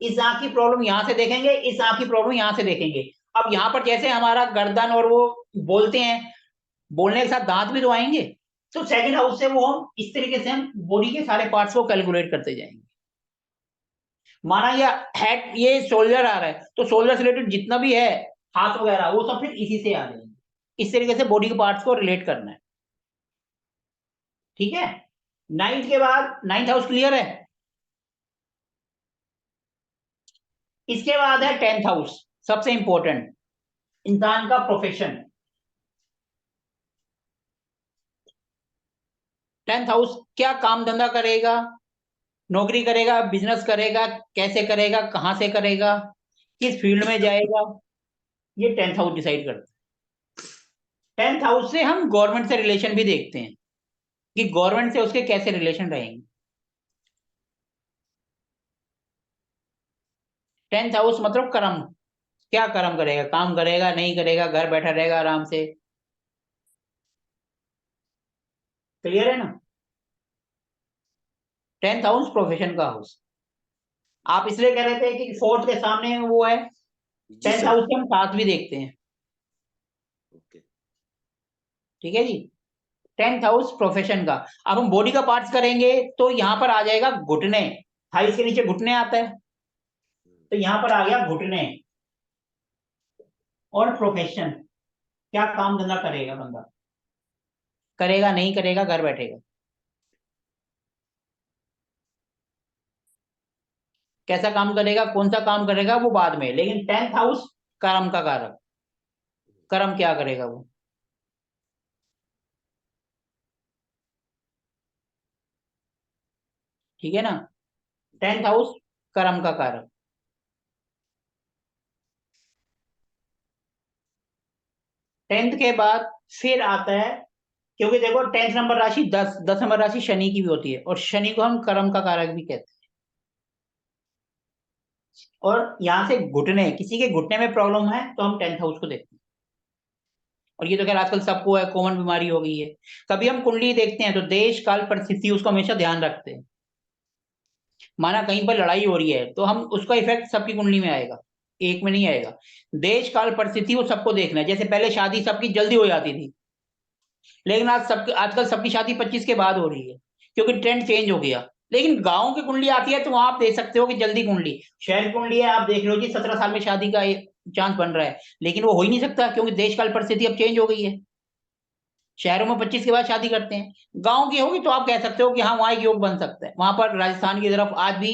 इस आंख की प्रॉब्लम यहां से देखेंगे, इस आंख की प्रॉब्लम यहां से देखेंगे। अब यहाँ पर जैसे हमारा गर्दन और वो बोलते हैं, बोलने के साथ दांत भी तो आएंगे, तो 2nd हाउस से वो हम इस तरीके से हम बॉडी के सारे पार्ट्स को कैलकुलेट करते जाएंगे। माना ये हेड, ये शोल्डर आ रहा है, तो शोल्डर से रिलेटेड जितना भी है, हाथ वगैरह, वो सब फिर इसी से आ जाएंगे। इस तरीके से बॉडी के पार्ट्स को रिलेट करना है। ठीक है? 9th के बाद 9th हाउस क्लियर है। इसके बाद है 10th हाउस, सबसे इंपॉर्टेंट, इंसान का प्रोफेशन। 10th हाउस क्या काम धंधा करेगा, नौकरी करेगा, बिजनेस करेगा, कैसे करेगा, कहां से करेगा, किस फील्ड में जाएगा, ये 10th हाउस डिसाइड करता है। 10th हाउस से हम गवर्नमेंट से रिलेशन भी देखते हैं कि गवर्नमेंट से उसके कैसे रिलेशन रहेंगे। 10th हाउस मतलब कर्म, क्या कर्म करेगा, काम करेगा, नहीं करेगा, घर बैठा रहेगा आराम से। क्लियर है ना? 10th हाउस प्रोफेशन का हाउस। आप इसलिए कह रहे थे कि 4th के सामने वो है, जी 10th सर। हाउस से हम 7 भी देखते हैं। ओके। ठीक है जी? 10th हाउस प्रोफेशन का। अब हम बॉडी का पार्ट्स करेंगे तो यहाँ पर आ जाएगा घुटने, थाइस के नीचे घुटने आता है, तो यहाँ पर आ गया घुटने। और प्रोफेशन, क्या काम धंधा करेगा बंदा, करेगा नहीं करेगा, घर बैठेगा, कैसा काम करेगा, कौन सा काम करेगा, वो बाद में। लेकिन 10th हाउस कर्म का कारक, कर्म क्या करेगा वो। ठीक है ना? 10th हाउस कर्म का कारक। 10th के बाद फिर आता है, क्योंकि देखो 10th नंबर राशि 10 नंबर राशि शनि की भी होती है, और शनि को हम कर्म का कारक भी कहते हैं। और यहाँ से घुटने, किसी के घुटने में प्रॉब्लम है तो हम 10th हाउस को देखते हैं। और ये तो खैर आजकल सबको है, कॉमन बीमारी हो गई है। कभी हम कुंडली देखते हैं तो देश काल परिस्थिति उसको हमेशा ध्यान रखते हैं। माना कहीं पर लड़ाई हो रही है तो हम उसका इफेक्ट सबकी कुंडली में आएगा, एक में नहीं आएगा। देश काल परिस्थिति वो सबको देखना है। जैसे पहले शादी सबकी जल्दी हो जाती थी, लेकिन आजकल सबकी शादी 25 के बाद हो रही है, क्योंकि ट्रेंड चेंज हो गया। लेकिन गांव की कुंडली आती है तो वहां आप देख सकते हो कि जल्दी कुंडली, शहर की कुंडली है आप देख लो जी 17 साल में शादी का चांस बन रहा है, लेकिन वो हो ही नहीं सकता क्योंकि देश काल परिस्थिति अब चेंज हो गई है। शहरों में 25 के बाद शादी करते हैं, गांव की होगी तो आप कह सकते हो कि हाँ वहां एक योग बन सकता है, वहां पर राजस्थान की तरफ आज भी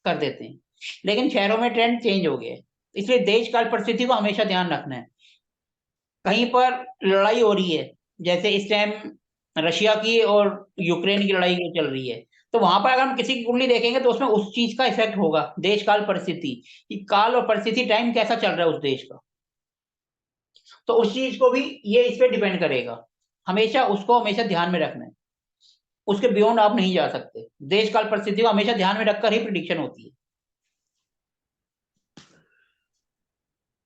कर देते हैं, लेकिन शहरों में ट्रेंड चेंज हो गया है। इसलिए देश काल परिस्थिति को हमेशा ध्यान रखना है। कहीं पर लड़ाई हो रही है, जैसे इस टाइम रशिया की और यूक्रेन की लड़ाई चल रही है, तो वहां पर अगर हम किसी की कुंडली देखेंगे तो उसमें उस चीज का इफेक्ट होगा, देश काल परिस्थिति, कि काल और परिस्थिति टाइम कैसा चल रहा है उस देश का, तो उस चीज को भी ये इस पे डिपेंड करेगा। हमेशा उसको हमेशा ध्यान में रखना है, उसके बियॉन्ड आप नहीं जा सकते। देश काल परिस्थिति को हमेशा ध्यान में रखकर ही प्रिडिक्शन होती है।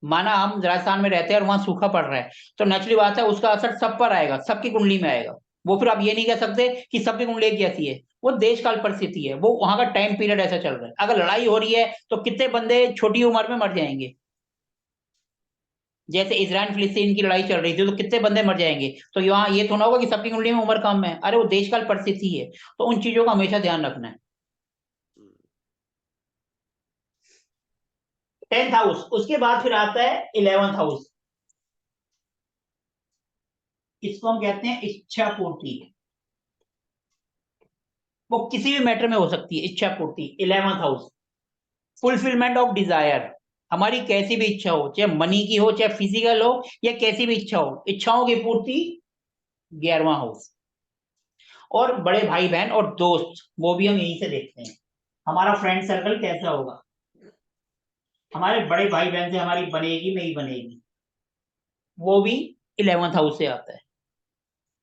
माना हम राजस्थान में रहते हैं और वहां सूखा पड़ रहा है, तो नेचुरली बात है उसका असर सब पर आएगा, सबकी कुंडली में आएगा। वो फिर आप ये नहीं कह सकते कि सबकी कुंडली एक जैसी है, वो देश काल परिस्थिति है, वो वहां का टाइम पीरियड ऐसा चल रहा है। अगर लड़ाई हो रही है तो कितने बंदे छोटी उम्र में मर जाएंगे, जैसे इजराइल फिलिस्तीन की लड़ाई चल रही थी तो कितने बंदे मर जाएंगे, तो यहाँ ये थोड़ा होगा कि सबकी कुंडली में उम्र कम है, अरे वो देश काल परिस्थिति है। तो उन चीजों का हमेशा ध्यान रखना है। 10th हाउस, उसके बाद फिर आता है 11th हाउस, इसको हम कहते हैं इच्छा पूर्ति। वो किसी भी मैटर में हो सकती है इच्छा पूर्ति। 11th house, fulfilment of desire, हमारी कैसी भी इच्छा हो, चाहे मनी की हो, चाहे फिजिकल हो, या कैसी भी इच्छा हो, इच्छाओं की पूर्ति 11वां हाउस। और बड़े भाई बहन और दोस्त, वो भी हम यहीं से देखते हैं, हमारा फ्रेंड सर्कल कैसा होगा, हमारे बड़े भाई बहन से हमारी बनेगी नहीं बनेगी, वो भी 11th हाउस से आता है।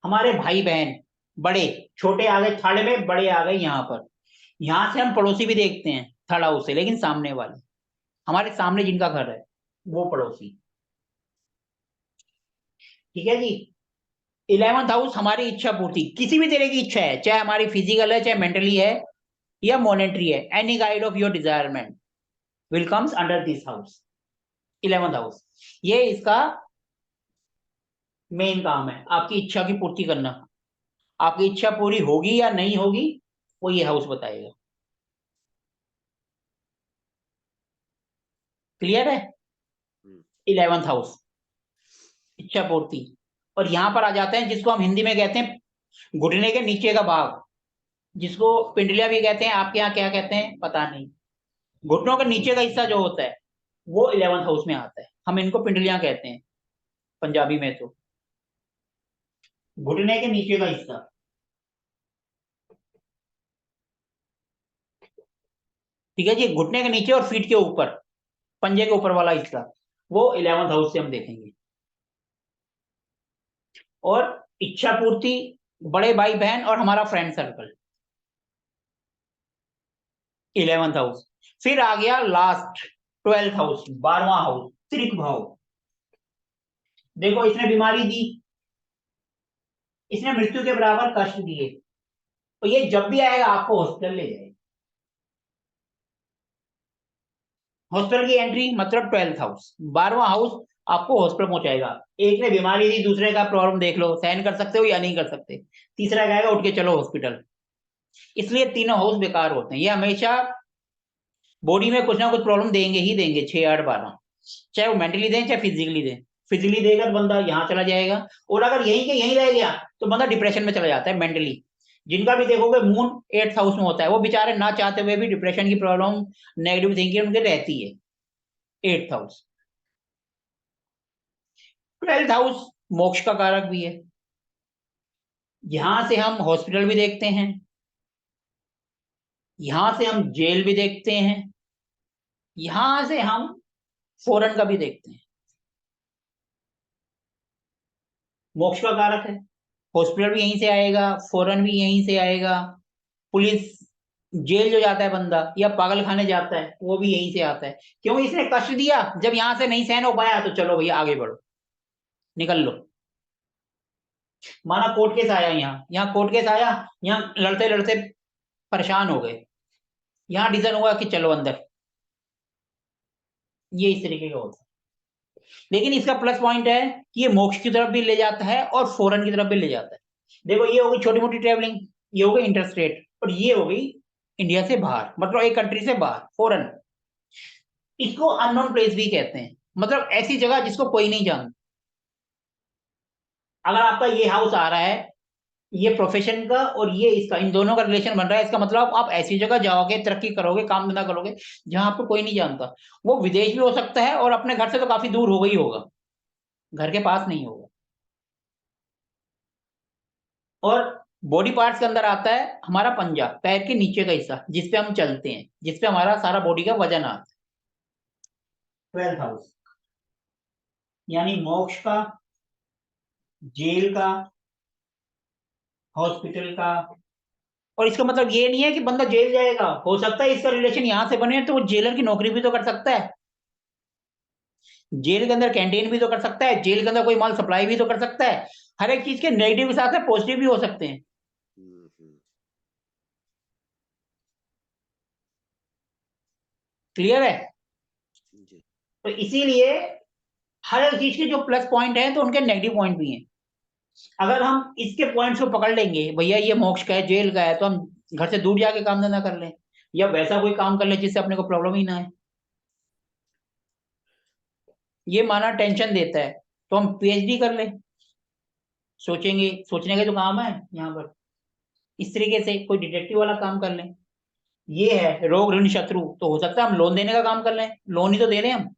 हमारे भाई बहन बड़े, छोटे आ गए थर्ड में, बड़े आ गए यहाँ पर। यहाँ से हम पड़ोसी भी देखते हैं थर्ड हाउस से, लेकिन सामने वाले, हमारे सामने जिनका घर है वो पड़ोसी। ठीक है जी। 11th हाउस हमारी इच्छा पूर्ति, किसी भी तरह की इच्छा है, चाहे हमारी फिजिकल है, चाहे मेंटली है, या मॉनेटरी है, any kind of your desirement will comes under this house, 11th house. ये इसका मेन काम है, आपकी इच्छा की पूर्ति करना। आपकी इच्छा पूरी होगी या नहीं होगी वो ये हाउस बताएगा। क्लियर है? 11th हाउस, इच्छा पूर्ति। और यहां पर आ जाते हैं जिसको हम हिंदी में कहते हैं घुटने के नीचे का भाग, जिसको पिंडलिया भी कहते हैं, आपके यहाँ क्या कहते हैं पता नहीं। घुटनों के नीचे का हिस्सा जो होता है वो 11th हाउस में आता है, हम इनको पिंडलियां कहते हैं पंजाबी में। तो घुटने के नीचे का हिस्सा, ठीक है जी, घुटने के नीचे और फीट के ऊपर, पंजे के ऊपर वाला हिस्सा, वो 11th हाउस से हम देखेंगे। और इच्छा पूर्ति, बड़े भाई बहन और हमारा फ्रेंड सर्कल, 11th हाउस। फिर आ गया लास्ट 12th हाउस, 12वां हाउस, त्रिक भाव। देखो इसने बीमारी दी, इसने मृत्यु के बराबर कष्ट दिए, तो ये जब भी आएगा आपको हॉस्पिटल ले जाएगा। हॉस्पिटल की एंट्री मतलब 12th हाउस, 12वां हाउस आपको हॉस्पिटल पहुंचाएगा। एक ने बीमारी दी, दूसरे का प्रॉब्लम देख लो, सहन कर सकते हो या नहीं कर सकते, तीसरा कहेगा उठ के चलो हॉस्पिटल। इसलिए तीनों हाउस बेकार होते हैं, ये हमेशा बॉडी में कुछ ना कुछ प्रॉब्लम देंगे ही देंगे, 6 8 12, चाहे वो मेंटली दें चाहे फिजिकली दें। फिजिकली देगा तो बंदा यहाँ चला जाएगा, और अगर यहीं के यहीं रह गया तो बंदा डिप्रेशन में चला जाता है मेंटली। जिनका भी देखोगे मून 8th हाउस में होता है, वो बेचारे ना चाहते हुए भी डिप्रेशन की प्रॉब्लम, नेगेटिव थिंकिंग उनके रहती है। 8th house. 12th हाउस मोक्ष का कारक भी है, यहां से हम हॉस्पिटल भी देखते हैं, यहां से हम जेल भी देखते हैं, यहां से हम फॉरेन का भी देखते हैं। मोक्ष का कारक है, हॉस्पिटल भी यहीं से आएगा, फॉरेन भी यहीं से आएगा, पुलिस, जेल जो जाता है बंदा या पागल खाने जाता है वो भी यहीं से आता है। क्यों? इसने कष्ट दिया, जब यहां से नहीं सहन हो पाया तो चलो भैया आगे बढ़ो, निकल लो। माना कोर्ट केस आया, यहाँ यहाँ कोर्ट केस आया, यहाँ लड़ते लड़ते परेशान हो गए, यहाँ डिसीजन हुआ कि चलो अंदर, ये इस तरीके का होता है। लेकिन इसका प्लस पॉइंट है कि ये मोक्ष की तरफ भी ले जाता है और फॉरेन की तरफ भी ले जाता है। देखो ये हो गई छोटी मोटी ट्रेवलिंग, ये हो गई इंटरस्टेट, और ये हो गई इंडिया से बाहर, मतलब एक कंट्री से बाहर, फॉरेन। इसको अननोन प्लेस भी कहते हैं, मतलब ऐसी जगह जिसको कोई नहीं जानता। अगर आपका ये हाउस आ रहा है, ये प्रोफेशन का और ये इसका, इन दोनों का रिलेशन बन रहा है, इसका मतलब आप ऐसी जगह जाओगे, तरक्की करोगे, काम धंधा करोगे जहां आपको कोई नहीं जानता। वो विदेश भी हो सकता है और अपने घर से तो काफी दूर होगा ही होगा, घर के पास नहीं होगा। और बॉडी पार्ट्स के अंदर आता है हमारा पंजा, पैर के नीचे का हिस्सा जिसपे हम चलते हैं, जिसपे हमारा सारा बॉडी का वजन आता है। 12th हाउस यानी मोक्ष का, जेल का, हॉस्पिटल का। और इसका मतलब ये नहीं है कि बंदा जेल जाएगा, हो सकता है इसका रिलेशन यहां से बने तो वो जेलर की नौकरी भी तो कर सकता है, जेल के अंदर कैंटीन भी तो कर सकता है, जेल के अंदर कोई माल सप्लाई भी तो कर सकता है। हर एक चीज के नेगेटिव के साथ पॉजिटिव भी हो सकते हैं। क्लियर है? तो इसीलिए हर एक चीज के जो प्लस पॉइंट है तो उनके नेगेटिव पॉइंट भी हैं। अगर हम इसके पॉइंट्स को पकड़ लेंगे, भैया ये मोक्ष का है, जेल का है, तो हम घर से दूर जाके काम धंधा कर लें या वैसा कोई काम कर लें जिससे अपने को प्रॉब्लम ही ना है। ये माना टेंशन देता है तो हम पीएचडी कर लें, सोचेंगे, सोचने का जो काम है यहाँ पर। इस तरीके से कोई डिटेक्टिव वाला काम कर लें। ये है रोग ऋण शत्रु, तो हो सकता है हम लोन देने का काम कर लें, लोन ही तो दे रहे हैं हम।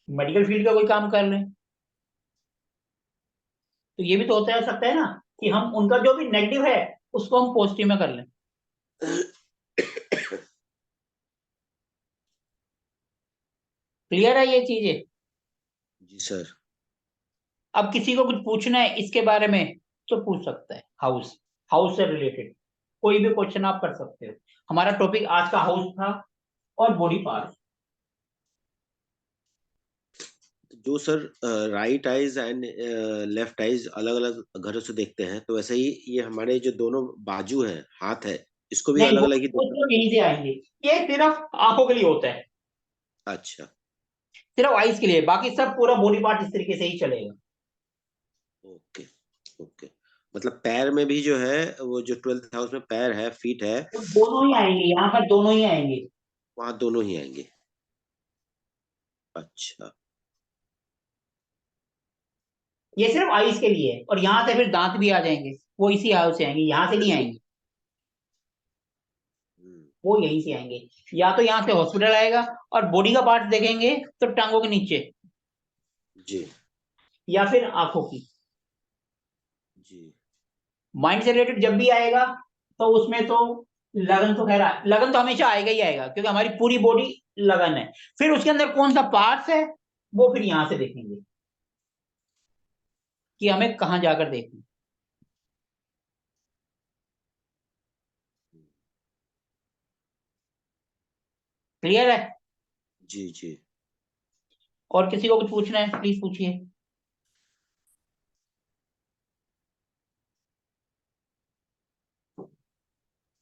मेडिकल फील्ड का कोई काम कर लें, तो ये भी तो होता है सकता है ना कि हम उनका जो भी नेगेटिव है उसको हम पॉजिटिव में कर लें। क्लियर है ये चीजें? जी सर। अब किसी को कुछ पूछना है इसके बारे में तो पूछ सकता है, हाउस, हाउस से रिलेटेड कोई भी क्वेश्चन आप कर सकते हो। हमारा टॉपिक आज का हाउस था और बॉडी पार्ट। जो sir right eyes and left eyes अलग अलग घरों से देखते हैं, तो वैसे ही ये हमारे जो दोनों बाजू है, हाथ है, इसको भी नहीं, अलग अलग ही वो देखते तो यहीं से आएंगे, ये सिर्फ आंखों के लिए होता है, हैं। अच्छा। सिर्फ आइज के लिए, बाकी सब पूरा बॉडी पार्ट इस तरीके से ही चलेगा। ओके। ओके। मतलब पैर में भी जो है, वो जो 12th हाउस में पैर है, फीट है, तो दोनों ही आएंगे, यहाँ पर दोनों ही आएंगे। वहां दोनों ही आएंगे। अच्छा। ये सिर्फ आइज के लिए है, और यहाँ से फिर दांत भी आ जाएंगे, वो इसी हाउस से आएंगे, यहाँ से नहीं आएंगे, वो यहीं से आएंगे। या तो यहाँ से हॉस्पिटल आएगा, और बॉडी का पार्ट देखेंगे तो टांगों के नीचे, जी या फिर आंखों की। जी। माइंड से रिलेटेड जब भी आएगा तो उसमें तो लगन तो खैर लगन तो हमेशा आएगा ही आएगा, क्योंकि हमारी पूरी बॉडी लगन है। फिर उसके अंदर कौन सा पार्ट्स है वो फिर यहां से देखेंगे कि हमें कहाँ जाकर देखना। क्लियर है? जी जी। और किसी को कुछ पूछना है प्लीज पूछिए।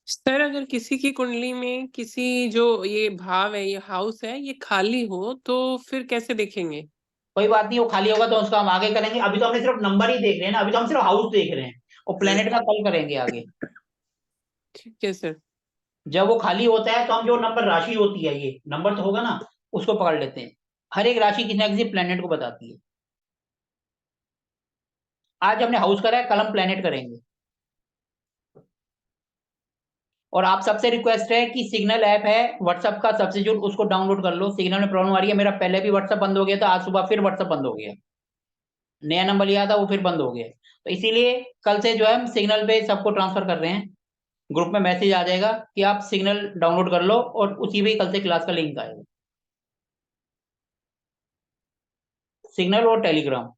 सर अगर किसी की कुंडली में किसी जो ये भाव है, ये हाउस है, ये खाली हो तो फिर कैसे देखेंगे? कोई बात नहीं, वो खाली होगा तो उसका हम आगे करेंगे, अभी तो हमने सिर्फ नंबर ही देख रहे हैं ना, अभी तो हम सिर्फ हाउस देख रहे हैं, और प्लेनेट का कल करेंगे आगे। ठीक है सर। जब वो खाली होता है तो हम जो नंबर राशि होती है, ये नंबर तो होगा ना, उसको पकड़ लेते हैं। हर एक राशि किसी ना किसी प्लेनेट को बताती है। आज हमने हाउस करा है, कल हम प्लेनेट करेंगे। और आप सबसे रिक्वेस्ट है कि सिग्नल ऐप है व्हाट्सएप का सब्स्टिट्यूट, उसको डाउनलोड कर लो। सिग्नल में प्रॉब्लम आ रही है, मेरा पहले भी व्हाट्सएप बंद हो गया था, आज सुबह फिर व्हाट्सएप बंद हो गया, नया नंबर लिया था वो फिर बंद हो गया। तो इसीलिए कल से जो है हम सिग्नल पे सबको ट्रांसफर कर रहे हैं। ग्रुप में मैसेज आ जाएगा कि आप सिग्नल डाउनलोड कर लो, और उसी पे कल से क्लास का लिंक आएगा, सिग्नल और टेलीग्राम।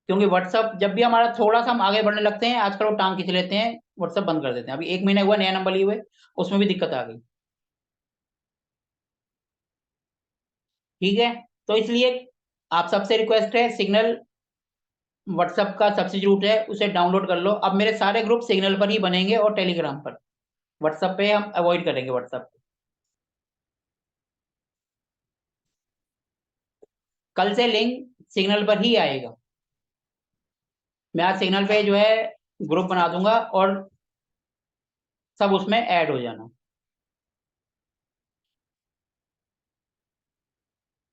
क्योंकि व्हाट्सअप जब भी हमारा थोड़ा सा हम आगे बढ़ने लगते हैं, आजकल वो टांग खींच लेते हैं, व्हाट्सअप बंद कर देते हैं। अभी 1 महीना हुआ नया नंबर लिए हुए, उसमें भी दिक्कत आ गई। ठीक है, तो इसलिए आप सबसे रिक्वेस्ट है सिग्नल व्हाट्सएप का सब्स्टिट्यूट है, उसे डाउनलोड कर लो। अब मेरे सारे ग्रुप सिग्नल पर ही बनेंगे और टेलीग्राम पर। व्हाट्सएप पे हम अवॉइड करेंगे व्हाट्सएप। कल से लिंक सिग्नल पर ही आएगा। मैं आज सिग्नल पे जो है ग्रुप बना दूंगा और सब उसमें ऐड हो जाना।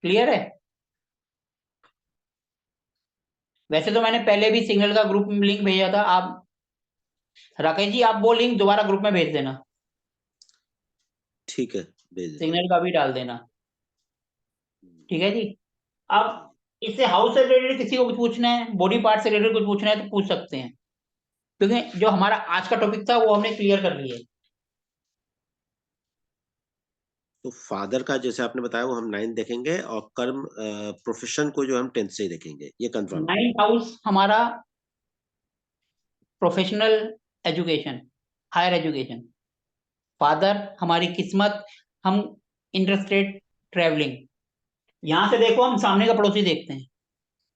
क्लियर है? वैसे तो मैंने पहले भी सिग्नल का ग्रुप लिंक भेजा था। आप राकेश जी, आप वो लिंक दोबारा ग्रुप में भेज देना। ठीक है, भेज देता सिग्नल का भी डाल देना। ठीक है जी। अब इससे हाउस से रिलेटेड किसी को कुछ पूछना है, बॉडी पार्ट से रिलेटेड कुछ पूछना है तो पूछ सकते हैं, क्योंकि जो हमारा आज का टॉपिक था वो हमने क्लियर कर लिया है। तो फादर का जैसे आपने बताया वो हम 9 देखेंगे, और कर्म प्रोफेशन को जो हम 10th से ही देखेंगे, ये कंफर्म है। 9th हाउस हमारा professional education, higher education. Father हमारी किस्मत, हम इंटरस्टेट ट्रेवलिंग। यहां से देखो हम सामने का पड़ोसी देखते हैं,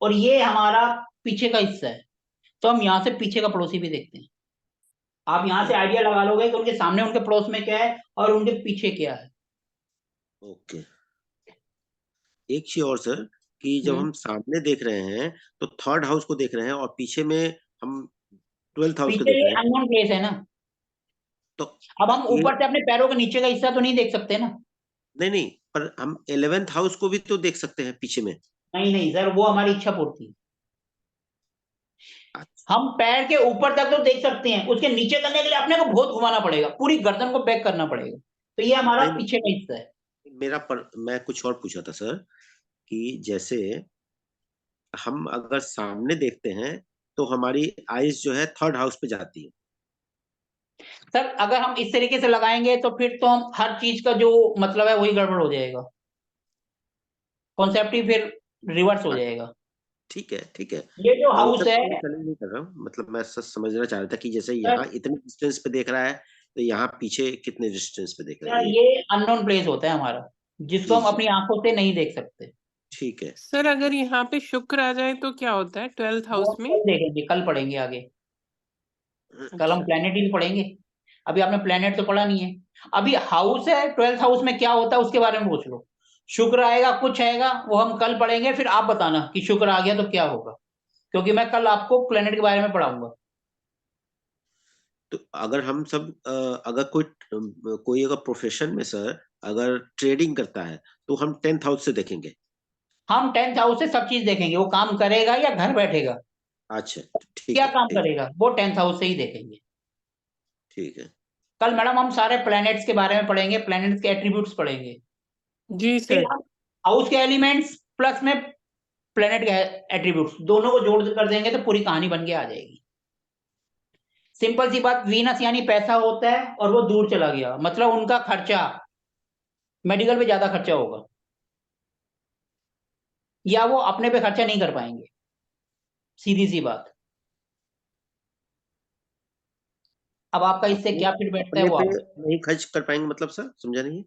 और ये हमारा पीछे का हिस्सा है, तो हम यहाँ से पीछे का पड़ोसी भी देखते हैं। आप यहाँ से आइडिया लगा लोगे कि उनके सामने उनके पड़ोस में क्या है और उनके पीछे क्या है। ओके, एक चीज और सर, कि जब हम सामने देख रहे हैं तो 3rd हाउस को देख रहे हैं, और पीछे में हम 12th हाउस को पीछे देख ये रहे हैं, अननोन प्लेस है ना। तो अब हम ये ऊपर से अपने पैरों के नीचे का हिस्सा तो नहीं देख सकते ना। नहीं नहीं, पर हम 11th हाउस को भी तो देख सकते हैं पीछे में। नहीं नहीं सर, वो हमारी इच्छा पूर्ति है। अच्छा, हम पैर के ऊपर तक तो देख सकते हैं, उसके नीचे करने के लिए अपने को बहुत घुमाना पड़ेगा, पूरी गर्दन को बैक करना पड़ेगा। तो ये हमारा नहीं पीछे का हिस्सा है। मैं कुछ और पूछा था सर, कि जैसे हम अगर सामने देखते हैं तो हमारी आईज जो है 3rd हाउस पे जाती है। सर अगर हम इस तरीके से लगाएंगे तो फिर तो हम हर चीज का जो मतलब है वही गड़बड़ हो जाएगा, कॉन्सेप्ट ही फिर रिवर्स हो जाएगा। ठीक है, ठीक है। ये जो हाउस कॉन्सेप्ट है मैं चैलेंज नहीं कर रहा हूँ, मतलब मैं सच समझना चाह रहा था कि जैसे सर, यहाँ इतने डिस्टेंस पे देख रहा है, तो यहाँ पीछे कितने डिस्टेंस पे देख रहा है, ये अननोन प्लेस होता है हमारा, जिसको जी हम जी, अपनी आंखों से नहीं देख सकते। ठीक है। सर अगर यहाँ पे शुक्र आ जाए तो क्या होता है 12th वो हाउस हम में? कल देखेंगे, कल पढ़ेंगे आगे। कल हम अच्छा, प्लेनेट ही पढ़ेंगे। अभी आपने प्लेनेट तो पढ़ा नहीं है। अभी हाउस है, 12th हाउस में क्या होता है उसके बारे में पूछ लो। शुक्र आएगा, कुछ आएगा, वो हम कल पढ़ेंगे, फिर आप बताना कि शुक्र आ गया तो क्या होगा, क्योंकि मैं कल आपको प्लेनेट के बारे में पढ़ाऊंगा। तो अगर हम सब अगर कोई अगर प्रोफेशन में सर अगर ट्रेडिंग करता है, तो हम 10th हाउस से देखेंगे। हम 10th हाउस से सब चीज देखेंगे, वो काम करेगा या घर बैठेगा, अच्छा, ठीक क्या है, काम ठीक है, करेगा, वो 10th हाउस से ही देखेंगे। ठीक है। कल मैडम हम सारे प्लैनेट्स के बारे में पढ़ेंगे, प्लैनेट्स के एट्रीब्यूट्स पढ़ेंगे। जी फिर सर। हम हाउस के एलिमेंट्स प्लस में प्लैनेट के एट्रीब्यूट्स दोनों को जोड़ कर देंगे तो पूरी कहानी बन के आ जाएगी। सिंपल सी बात, वीनस यानी पैसा होता है और वो दूर चला गया, मतलब उनका खर्चा मेडिकल पे ज्यादा खर्चा होगा, या वो अपने पे खर्चा नहीं कर पाएंगे। सीधी सी बात। अब आपका इससे अपने क्या फिर बैठता है अपने वो पे आप, नहीं खर्च कर पाएंगे, मतलब सर समझा नहीं।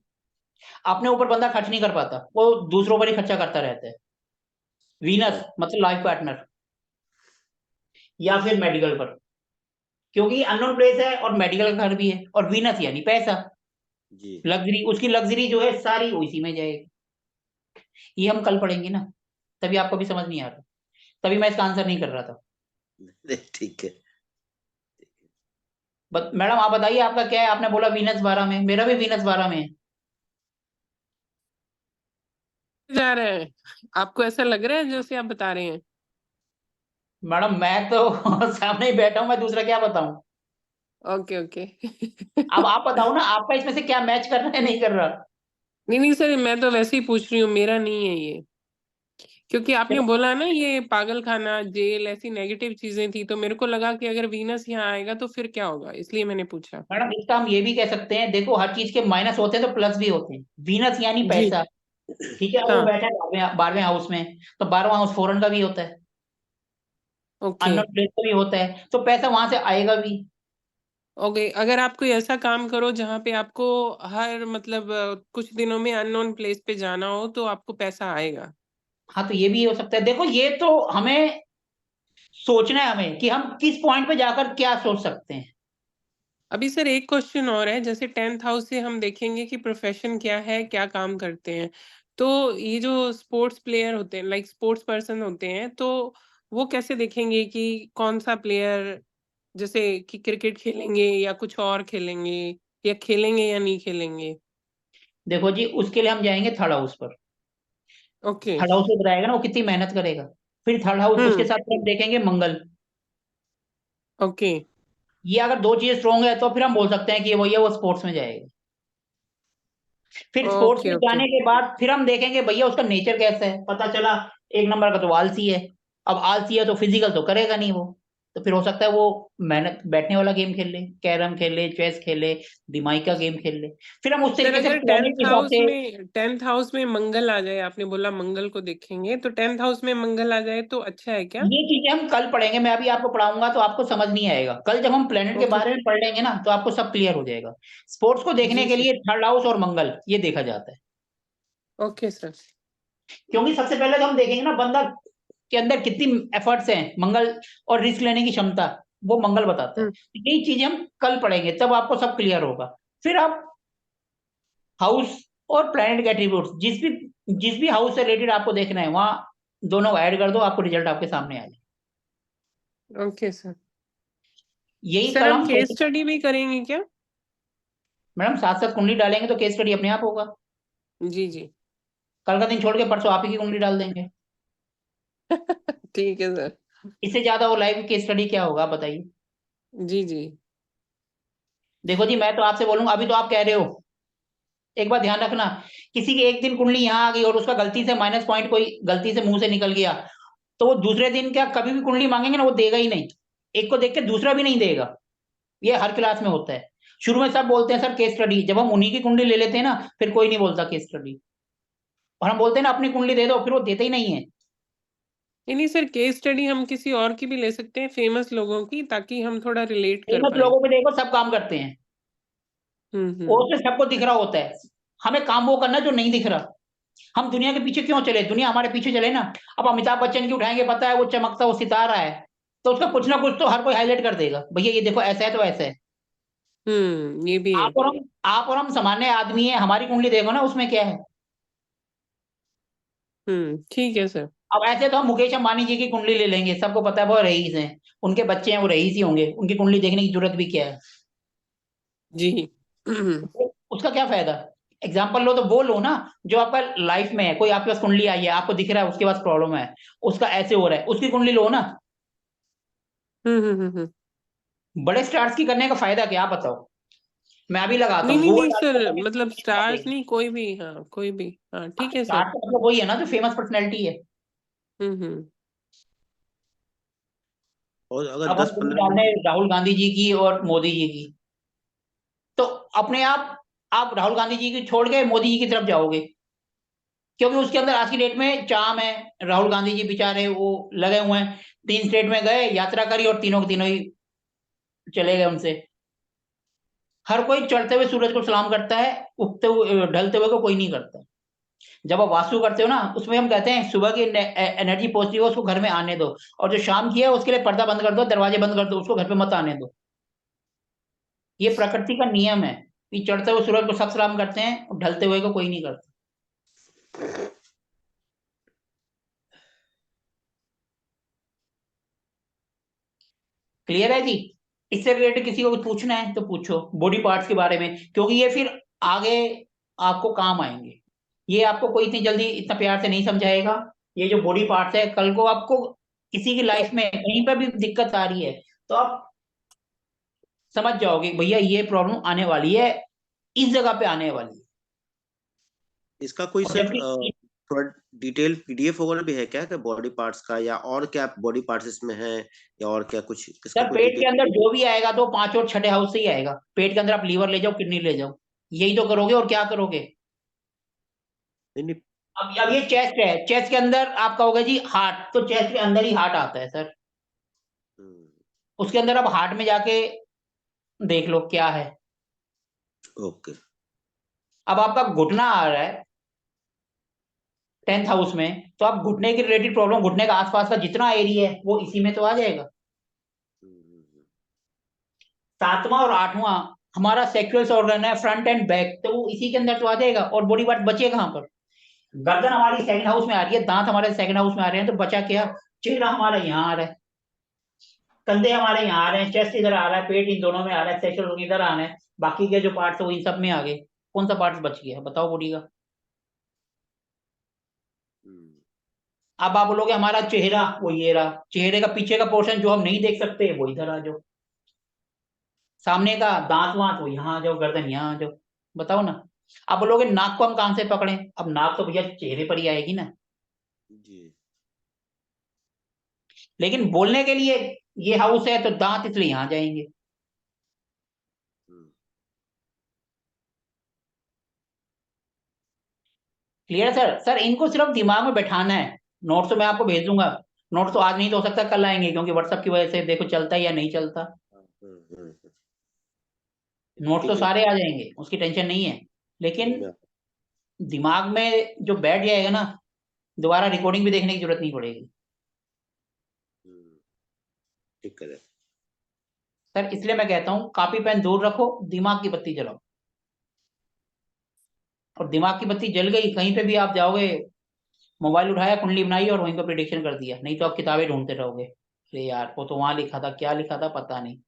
अपने ऊपर बंदा खर्च नहीं कर पाता, वो दूसरों पर ही खर्चा करता रहता है। वीनस मतलब लाइफ पार्टनर या फिर मेडिकल पर, क्योंकि अननोन प्लेस है और मेडिकल का घर भी है, और वीनस यानी पैसा, जी, लग्जरी, उसकी लग्जरी जो है सारी उसी में जाएगी। ये हम कल पढ़ेंगे ना, तभी आपको भी समझ नहीं आ रहा, तभी मैं इसका आंसर नहीं कर रहा था। ठीक है। मैडम आप बताइए आपका क्या है, आपने बोला वीनस 12 में, मेरा भी वीनस 12 में है। जा रहे हैं, आपको ऐसा लग रहा है जैसे आप बता रहे हैं? मैडम मैं तो सामने ही बैठा हूं, मैं दूसरा क्या बताऊं। Okay okay. अब आप बताओ ना, आपका इसमें से क्या मैच कर रहा है नहीं कर रहा। नहीं नहीं सर, मैं तो वैसे ही पूछ रही हूँ, मेरा नहीं है ये। क्योंकि आपने चलो बोला ना ये पागल खाना, जेल, ऐसी नेगेटिव चीजें थी, तो मेरे को लगा कि अगर वीनस यहाँ आएगा तो फिर क्या होगा, इसलिए मैंने पूछा। मैडम, इसका हम ये भी कह सकते हैं, देखो हर चीज के माइनस होते हैं तो प्लस भी होते हैं। वीनस यानी जी। पैसा, ठीक है, अब वो हाँ। बैठा है 12वें हाउस में, तो 12वां हाउस फॉरेन का भी होता है, ओके अननोन प्लेस का भी होता है, तो पैसा वहां से आएगा भी। ओके, अगर आप कोई ऐसा काम करो जहाँ पे आपको हर मतलब कुछ दिनों में अननोन प्लेस पे जाना हो तो आपको पैसा आएगा। हाँ तो ये भी हो सकता है। देखो ये तो हमें सोचना है हमें कि हम किस पॉइंट पे जाकर क्या सोच सकते हैं। अभी सर एक क्वेश्चन और है, जैसे 10th हाउस से हम देखेंगे कि प्रोफेशन क्या है, क्या काम करते हैं। तो ये जो स्पोर्ट्स प्लेयर होते हैं, लाइक स्पोर्ट्स पर्सन होते हैं, तो वो कैसे देखेंगे कि कौन सा प्लेयर, जैसे कि क्रिकेट खेलेंगे या कुछ और खेलेंगे, या खेलेंगे या नहीं खेलेंगे? देखो जी, उसके लिए हम जाएंगे थर्ड हाउस पर। ओके। थर्ड हाउस में बताएगा ना वो कितनी मेहनत करेगा। फिर थर्ड हाउस उसके साथ फिर हम देखेंगे मंगल। ओके। ये अगर दो चीजें स्ट्रोंग है तो फिर हम बोल सकते हैं कि भैया वो स्पोर्ट्स में जाएगा। फिर स्पोर्ट्स ओके। में ओके। जाने के बाद फिर हम देखेंगे भैया उसका नेचर कैसा है। पता चला एक नंबर का तो आलसी है। अब आलसी है तो फिजिकल तो करेगा नहीं वो। तो फिर हो सकता है वो मेहनत बैठने वाला गेम खेल ले, कैरम खेल ले, चेस खेल ले, दिमागी का गेम खेल ले। फिर हम उस सर तरीके से अगर प्लानिंग के हिसाब से। 10th हाउस में मंगल आ जाए, आपने बोला मंगल को देखेंगे, तो 10th हाउस में मंगल आ जाए तो अच्छा है क्या? ये चीजें हम कल पढ़ेंगे, मैं अभी आपको पढ़ाऊंगा तो आपको समझ नहीं आएगा। कल जब हम प्लेनेट के ओके। बारे में पढ़ लेंगे ना तो आपको सब क्लियर हो जाएगा। स्पोर्ट्स को देखने जी के सर। लिए थर्ड हाउस और मंगल ये देखा जाता है। Okay sir. क्योंकि सबसे पहले तो हम देखेंगे ना बंदा के अंदर कितनी एफर्ट्स हैं, मंगल और रिस्क लेने की क्षमता, वो मंगल बताता है। हम्म। तो यही चीजें हम कल पढ़ेंगे तब आपको सब क्लियर होगा। फिर आप हाउस और प्लैनेट के एट्रीब्यूट्स जिस भी हाउस से रिलेटेड आपको देखना है वहां दोनों ऐड कर दो, आपको रिजल्ट आपके सामने आ जाए। Okay sir. यही सर कल हम हम केस स्टडी भी करेंगे क्या? मैडम साथ साथ कुंडली डालेंगे तो केस स्टडी अपने आप होगा। जी जी। कल का दिन छोड़ के परसों आप ही की कुंडली डाल देंगे। ठीक है सर। इससे ज्यादा वो लाइव केस स्टडी क्या होगा आप बताइए। जी जी। देखो जी, मैं तो आपसे बोलूंगा, अभी तो आप कह रहे हो, एक बात ध्यान रखना, किसी की एक दिन कुंडली यहाँ आ गई और उसका गलती से माइनस पॉइंट कोई गलती से मुंह से निकल गया, तो वो दूसरे दिन क्या कभी भी कुंडली मांगेंगे ना वो देगा ही नहीं। एक को देख के दूसरा भी नहीं देगा। ये हर क्लास में होता है। शुरू में सब बोलते हैं सर केस स्टडी, जब हम उन्हीं की कुंडली ले लेते हैं ना फिर कोई नहीं बोलता केस स्टडी। और हम बोलते हैं ना अपनी कुंडली दे दो, फिर वो देते ही नहीं है। नहीं सर, केस स्टडी हम किसी और की भी ले सकते हैं, फेमस लोगों की, ताकि हम थोड़ा रिलेट कर फेमस पाए। लोगों पे देखो सब काम करते हैं। और हम्म। उसमें सबको दिख रहा होता है। हमें काम वो करना है जो नहीं दिख रहा। हम दुनिया के पीछे क्यों चले, दुनिया हमारे पीछे चले ना। अब अमिताभ बच्चन की उठाएंगे, पता है वो चमकता वो सितारा है, तो उसका कुछ ना कुछ तो हर कोई हाईलाइट कर देगा, भैया ये देखो ऐसा है तो ऐसा है। ये भी है। आप और हम सामान्य आदमी है, हमारी कुंडली देखो ना उसमें क्या है। ठीक है सर। अब ऐसे तो हम मुकेश अंबानी जी की कुंडली ले लेंगे, सबको पता है वो रईस हैं, उनके बच्चे हैं वो रईस ही होंगे, उनकी कुंडली देखने की जरूरत भी क्या है। जी। उसका क्या फायदा। एग्जाम्पल लो तो वो लो ना जो आपका लाइफ में है, कोई आपके पास कुंडली आई है आपको दिख रहा है उसके पास प्रॉब्लम है, उसका ऐसे हो रहा है, उसकी कुंडली लो ना। हम्म। बड़े स्टार्स की करने का फायदा क्या आप बताओ। मैं अभी लगाता नहीं हूँ नहीं गूगल नहीं सर, डालते मतलब स्टार्स नहीं, कोई भी, हाँ कोई भी, हाँ ठीक है स्टार सर। का मतलब वही है ना जो फेमस पर्सनैलिटी है। हम्म। और अगर अब हम दस कुंडली पंद्रह डाल रहे मिनट हैं राहुल गांधी जी की और मोदी जी की, तो अपने आप राहुल गांधी जी की छोड़ के मोदी जी की तरफ जाओगे। क्योंकि उसके अंदर आज की डेट में चाम है। राहुल गांधी जी बेचारे वो लगे हुए हैं, 3 स्टेट में गए यात्रा करी और तीनों के तीनों ही चले गए उनसे। हर कोई चढ़ते हुए सूरज को सलाम करता है, उगते हुए ढलते हुए को कोई नहीं करता। जब आप वास्तु करते हो ना उसमें हम कहते हैं सुबह की एनर्जी पॉजिटिव है उसको घर में आने दो, और जो शाम की है उसके लिए पर्दा बंद कर दो, दरवाजे बंद कर दो, उसको घर पे मत आने दो। ये प्रकृति का नियम है कि चढ़ते हुए सूरज को सब सलाम करते हैं और ढलते हुए को कोई नहीं करता। क्लियर है जी। इससे रिलेटेड किसी को कुछ पूछना है तो पूछो बॉडी पार्ट्स के बारे में, क्योंकि ये फिर आगे आपको काम आएंगे। ये आपको कोई इतनी जल्दी इतना प्यार से नहीं समझाएगा। ये जो बॉडी पार्ट्स है कल को आपको किसी की लाइफ में कहीं पर भी दिक्कत आ रही है तो आप समझ जाओगे भैया ये प्रॉब्लम आने वाली है, इस जगह पे आने वाली है। इसका कोई और सर जबकि थोड़ा डिटेल पीडीएफ वगैरह भी है क्या क्या बॉडी पार्ट्स का, या और क्या बॉडी पार्ट्स इसमें है, या और क्या कुछ इसका सर कोई पेट के डिटेल? अंदर जो भी आएगा तो 5 और 6 हाउस से ही आएगा। पेट के अंदर आप लीवर ले जाओ, किडनी ले जाओ, यही तो करोगे और क्या करोगे। नहीं नहीं। अब ये चेस्ट है, चेस्ट के अंदर आपका होगा जी हार्ट, तो चेस्ट के अंदर ही हार्ट आता है सर। हम्म, उसके अंदर अब हार्ट में जाके देख लो क्या है। ओके। अब आपका घुटना आ रहा है, 10th हाउस में, तो आप घुटने की रिलेटेड प्रॉब्लम, घुटने का आसपास का जितना एरिया है वो इसी में तो आ जाएगा। 7वां और 8वां हमारा सेक्सुअल ऑर्गन है, फ्रंट एंड बैक, तो वो इसी के अंदर तो आ जाएगा। और बॉडी पार्ट बचे कहां पर? गर्दन हमारी सेकंड हाउस में आ रही है, दांत हमारे सेकंड हाउस में आ रहे हैं, तो बचा क्या? चेहरा हमारा यहाँ आ रहा है, कंधे हमारे यहाँ आ रहे हैं, चेस्ट इधर आ रहा है, पेट इन दोनों में आ रहा है, सेक्सुअल ऑर्गन इधर आना है, बाकी के जो पार्ट्स है वो इन सब में आ गए। कौन सा पार्ट बच गया बताओ बॉडी का? अब आप बोलोगे हमारा चेहरा वो ये रहा, चेहरे का पीछे का पोर्शन जो हम नहीं देख सकते वो इधर आ जाओ, सामने का दांत वांत वो यहाँ आ जाओ, गर्दन यहाँ आ जाओ। बताओ ना। आप बोलोगे नाक को हम कहां से पकड़े? अब नाक तो भैया चेहरे पर ही आएगी ना। जी। लेकिन बोलने के लिए ये हाउस है तो दांत इसलिए यहाँ जाएंगे। Clear sir? सर इनको सिर्फ दिमाग में बैठाना है। नोट्स तो मैं आपको भेज दूंगा, नोट्स तो आज नहीं तो हो सकता कल आएंगे, क्योंकि व्हाट्सएप की वजह से देखो चलता है या नहीं चलता। नोट्स तो ठीक है। सारे आ जाएंगे, उसकी टेंशन नहीं है, लेकिन दिमाग में जो बैठ जाएगा ना, दोबारा रिकॉर्डिंग भी देखने की जरूरत नहीं पड़ेगी। ठीक है सर इसलिए मैं कहता हूँ कॉपी पेन दूर रखो, दिमाग की बत्ती जलाओ। और दिमाग की बत्ती जल गई, कहीं पे भी आप जाओगे, मोबाइल उठाया, कुंडली बनाई और वहीं पर प्रिडिक्शन कर दिया, नहीं तो आप किताबें ढूंढते रहोगे, अरे यार वो तो वहां लिखा था, क्या लिखा था पता नहीं।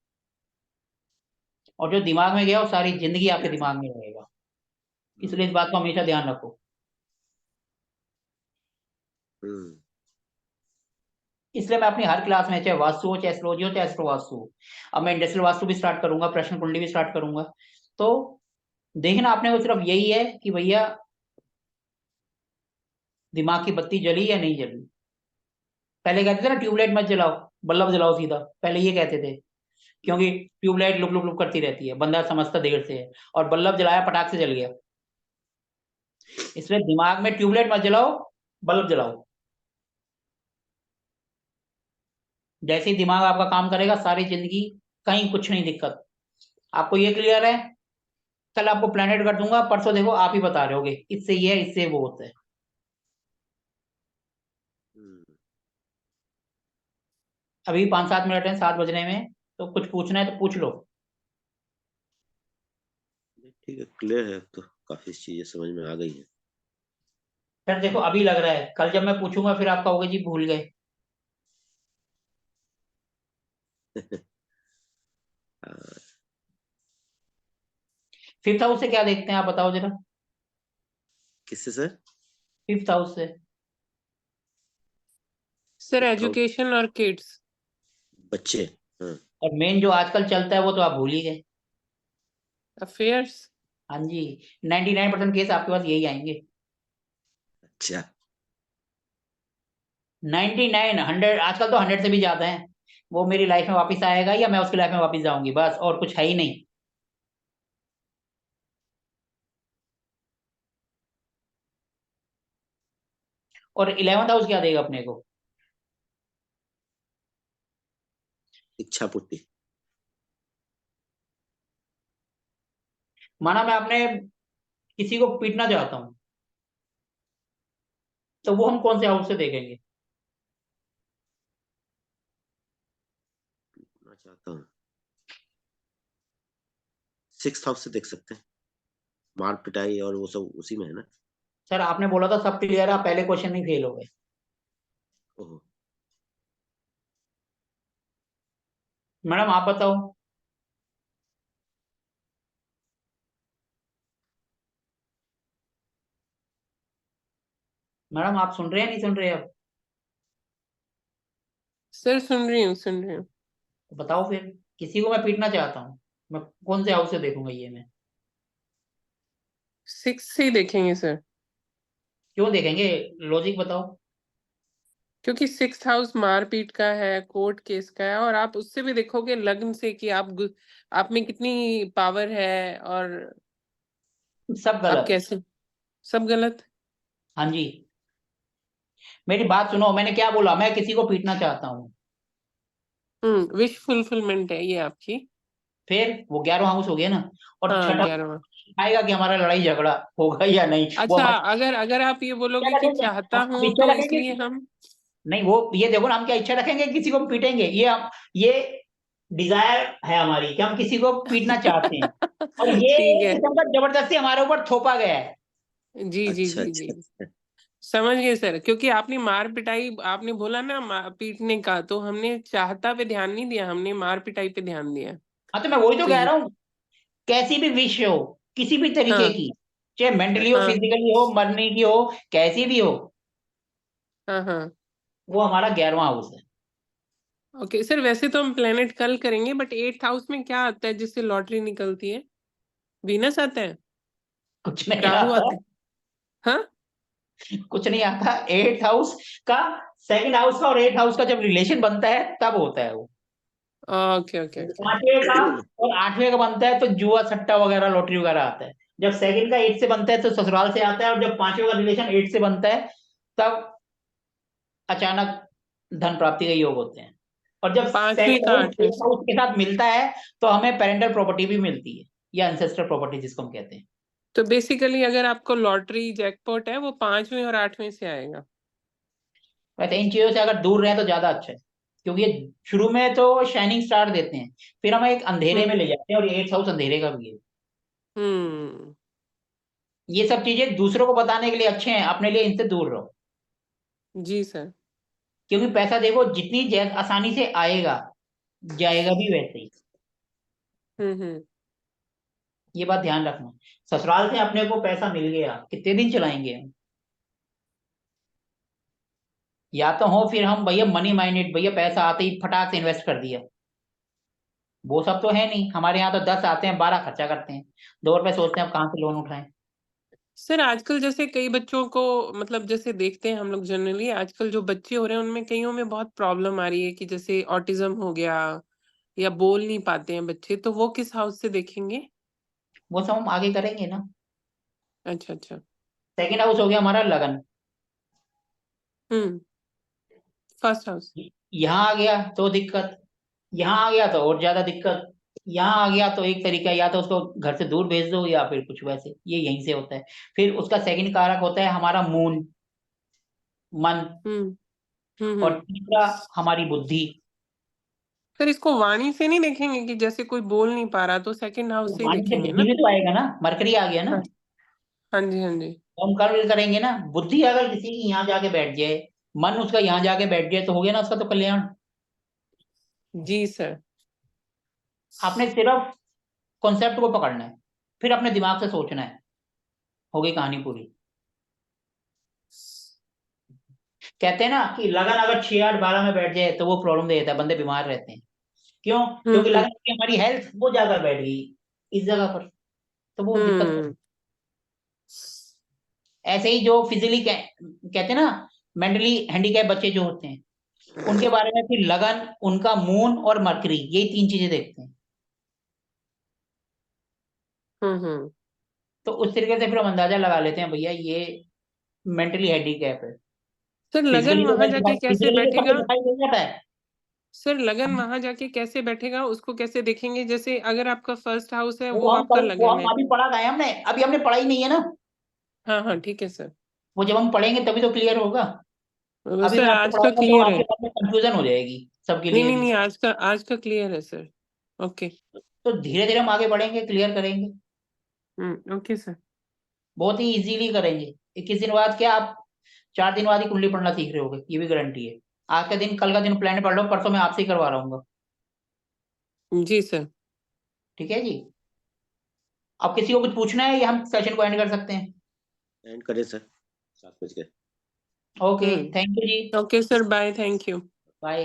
और जो दिमाग में गया वो सारी जिंदगी आपके दिमाग में रहेगा, इसलिए इस बात को हमेशा ध्यान रखो। इसलिए मैं अपनी हर क्लास में, चाहे वास्तु हो, चाहे एस्ट्रोलॉजी हो, चाहे एस्ट्रो वास्तु हो, अब मैं इंडस्ट्रियल वास्तु भी स्टार्ट करूंगा, प्रश्न कुंडली भी स्टार्ट करूंगा। तो देखना आपने को सिर्फ यही है कि भैया दिमाग की बत्ती जली या नहीं जली। पहले कहते थे ना ट्यूबलाइट मत जलाओ, बल्ब जलाओ सीधा, पहले ये कहते थे, क्योंकि ट्यूबलाइट लुक लुक लुक करती रहती है, बंदा समझता देर से है, और बल्ब जलाया पटाख से जल गया। इसलिए दिमाग में ट्यूबलाइट मत जलाओ, बल्ब जलाओ। जैसे ही दिमाग आपका काम करेगा, सारी जिंदगी कहीं कुछ नहीं दिक्कत। आपको ये क्लियर है? कल आपको प्लेनेट कर दूंगा, परसों देखो आप ही बता रहे होगे इससे ये है, इससे वो होता है। अभी 5-7 मिनट है 7 बजने में, तो कुछ पूछना है तो पूछ लो। ठीक है, क्लियर है, तो काफी चीजें समझ में आ गई हैं। फिर देखो अभी लग रहा है, कल जब मैं पूछूंगा फिर आपका होगा जी भूल गए। फिफ्थ हाउस से क्या देखते हैं आप बताओ जरा? किससे सर? फिफ्थ हाउस से सर एजुकेशन और किड्स। बच्चे। हाँ। और मेन जो आजकल चलता है वो तो आप भूल ही गए। अफेयर्स। हाँ जी, 99% केस आपके पास यही आएंगे। अच्छा। 99, 100, आजकल तो 100 से भी ज्यादा है। वो मेरी लाइफ में वापस आएगा या मैं उसकी लाइफ में वापस जाऊंगी, बस और कुछ है ही नहीं। और 11th हाउस क्या देगा अपने को? इच्छा पूर्ति। माना मैं अपने किसी को पीटना चाहता हूँ, तो वो हम कौन से हाउस से देखेंगे? मैं चाहता हूँ 6th हाउस से देख सकते हैं, मार पिटाई और वो सब उसी में है ना। सर आपने बोला था सब क्लियर है, आप पहले क्वेश्चन में फेल हो गए। ओहो। मैडम आप बताओ। मैडम आप सुन रहे हैं नहीं सुन रहे अब? सर सुन रही हूँ सुन रही हूँ। तो बताओ फिर, किसी को मैं पीटना चाहता हूँ, मैं कौन से हाउस से देखूंगा ये मैं? 6 से ही देखेंगे सर, क्यों देखेंगे? लॉजिक बताओ। क्योंकि 6th हाउस मारपीट का है, कोर्ट केस का है, और आप उससे भी देखोगे लग्न से कि आप में कितनी पावर है, और सब आप गलत। कैसे। सब गलत। हाँ जी, मेरी बात सुनो, मैंने क्या बोला? मैं किसी को पीटना चाहता हूँ, विश फुलफिलमेंट है ये आपकी। फिर वो 11वां हाउस हो गया ना। और हाँ छठा 11वां। आएगा कि हमारा लड़ाई झगड़ा होगा या नहीं। वो अच्छा, हमारी अगर आप ये बोलोगे इच्छा कि रखेंगे, चाहता हम हूँ इच्छा तो रखेंगे इसलिए हम नहीं, वो ये देखो ना, हम क्या इच्छा रखेंगे किसी को पीटेंगे, ये डिजायर है हमारी कि हम किसी को पीटना चाहते हैं, और ये ठीक है। किस्म का जबरदस्ती हमारे ऊपर थोपा गया है। जी जी अच्छा जी अच्छा जी, अच्छा। समझ गए सर। क्योंकि आपने मार पिटाई आपने बोला ना पीटने का, तो हमने चाहता पे ध्यान नहीं दिया, हमने मार पिटाई पे ध्यान दिया। हाँ तो मैं वही तो तो कह ये रहा हूँ, कैसी भी विश हो, किसी भी तरीके हाँ की, चाहे मेंटली हो, हाँ फिजिकली हो, मरने की हो, कैसी भी हो, हाँ हाँ। वो हमारा 11वां हाउस है। ओके सर, वैसे तो हम प्लेनेट कल करेंगे, बट 8th हाउस में क्या आता है जिससे लॉटरी निकलती है? वीनस आता है, कुछ नहीं राहु आता, आता है? हाँ, कुछ नहीं आता। 8th हाउस का, 2nd हाउस का और 8th हाउस का जब रिलेशन बनता है तब होता है वो। Okay okay okay. 5वें का और 8वें का बनता है तो जुआ सट्टा वगैरह लॉटरी वगैरह आता है। जब 2nd का 8 से बनता है तो ससुराल से आता है, और जब 5वें का रिलेशन 8 से बनता है तब अचानक धन प्राप्ति के योग होते हैं। और जब 5वें 2nd का हाउस 8वें 8th से। हाउस के साथ मिलता है तो हमें पेरेंटल प्रॉपर्टी भी मिलती है, या एंसेस्टर प्रॉपर्टी जिसको हम कहते हैं। तो बेसिकली अगर आपको लॉटरी जैकपॉट है वो 5वें और 8वें से आएगा। वैसे इन चीजों से अगर दूर रहे तो ज्यादा अच्छा है, क्योंकि ये शुरू में तो शाइनिंग स्टार देते हैं, फिर हमें एक अंधेरे में हम्म ले जाते हैं, और 8th हाउस अंधेरे का भी है। हम्म। ये सब चीजें दूसरों को बताने के लिए अच्छे हैं, अपने लिए इनसे दूर रहो। जी सर। क्योंकि पैसा देखो जितनी आसानी से आएगा, जाएगा भी वैसे ही। हम्म। ये बात ध्यान रखना। ससुराल से अपने को पैसा मिल गया, कितने दिन चलाएंगे हम? या तो हो फिर हम भैया मनी माइंडेड, भैया पैसा आते ही फटाक से इन्वेस्ट कर दिया, वो सब तो है नहीं। हमारे यहाँ तो 10 आते हैं 12 खर्चा करते हैं, 2 रुपए सोचते हैं अब कहाँ से लोन उठाएं। सर आजकल जैसे कई बच्चों को, मतलब जैसे देखते हैं हम लोग जनरली, आजकल जो बच्चे हो रहे हैं उनमें कईयों में बहुत प्रॉब्लम आ रही है कि जैसे ऑटिज्म हो गया या बोल नहीं पाते हैं बच्चे, तो वो किस हाउस से देखेंगे? वो सब हम आगे करेंगे ना। अच्छा अच्छा। 2nd हाउस हो गया हमारा लगन। हम्म। First house. यहाँ आ गया तो दिक्कत, यहाँ आ गया तो और ज्यादा दिक्कत, यहाँ आ गया तो एक तरीका, या तो उसको घर से दूर भेज दो या फिर कुछ वैसे, ये यहीं से होता है। फिर उसका 2nd कारक होता है हमारा मून, मन। हम्म और हम्म। तीसरा हमारी बुद्धि। सर इसको वाणी से नहीं देखेंगे कि जैसे कोई बोल नहीं पा रहा तो सेकंड तो हाउस से ही वाणी से देखेंगे बुद्धि ना? में तो आएगा ना, मरकरी आ गया ना। हाँ हाँ जी हाँ जी। तो हम कर्म करेंगे ना। बुद्धि अगर किसी की यहाँ जाके बैठ जाए, मन उसका यहाँ जाके बैठ जाए, तो हो गया ना उसका तो कल्याण। जी सर। आपने सिर्फ कॉन्सेप्ट को पकड़ना है, फिर अपने दिमाग से सोचना है, हो गई कहानी पूरी। कहते हैं ना कि लगन अगर 6, 8, 12 में बैठ जाए तो वो प्रॉब्लम दे देता है, बंदे बीमार रहते हैं। क्यों? क्योंकि हम्म लगन की हमारी हेल्थ वो जाकर बैठ गई इस जगह पर, तो वो दिक्कत कर। हम्म ऐसे ही जो फिजिकली कहते हैं ना, मेंटली हैंडीकैप बच्चे जो होते हैं, उनके बारे में फिर लगन, उनका मून और मरकरी, यही 3 चीजें देखते हैं। हम्म। तो उस तरीके से फिर हम अंदाजा लगा लेते हैं भैया ये मेंटली हैंडीकैप है। सर लगन फिजिकली तो वहां जाके कैसे फिजिकली तो सबको बैठेगा? दिखाई दे जाता है। सर लगन वहां जाके कैसे बैठेगा, उसको कैसे देखेंगे? जैसे अगर आपका फर्स्ट हाउस है वो वो हम आपका कल, वो लगन हम है। अभी पढ़ा गए हमने, अभी हमने पढ़ा ही नहीं है ना। हाँ हाँ ठीक है सर। वो जब हम पढ़ेंगे तभी तो क्लियर होगा। अभी मैं सर आपको आज का पढ़ाऊंगा तो क्लियर है। आपके पास में कंफ्यूजन हो जाएगी सबके नहीं लिए नहीं भी। नहीं, आज का क्लियर है सर। ओके। तो धीरे धीरे हम आगे बढ़ेंगे, क्लियर करेंगे। Okay sir. बहुत ही इजीली करेंगे। 21 दिन बाद क्या, आप 4 दिन बाद ही कुंडली पढ़ना सीख रहे होगे, ये भी गारंटी है। आज का दिन, कल का दिन प्लान पढ़ लो, परसों मैं आपसे ही करवा रहा हूँ। जी सर। ठीक है जी। अब किसी को कुछ पूछना है या हम सेशन को एंड कर सकते हैं? एंड करें सर, 7 बज गए। Okay, thank you ji. Okay sir, bye, thank you. Bye.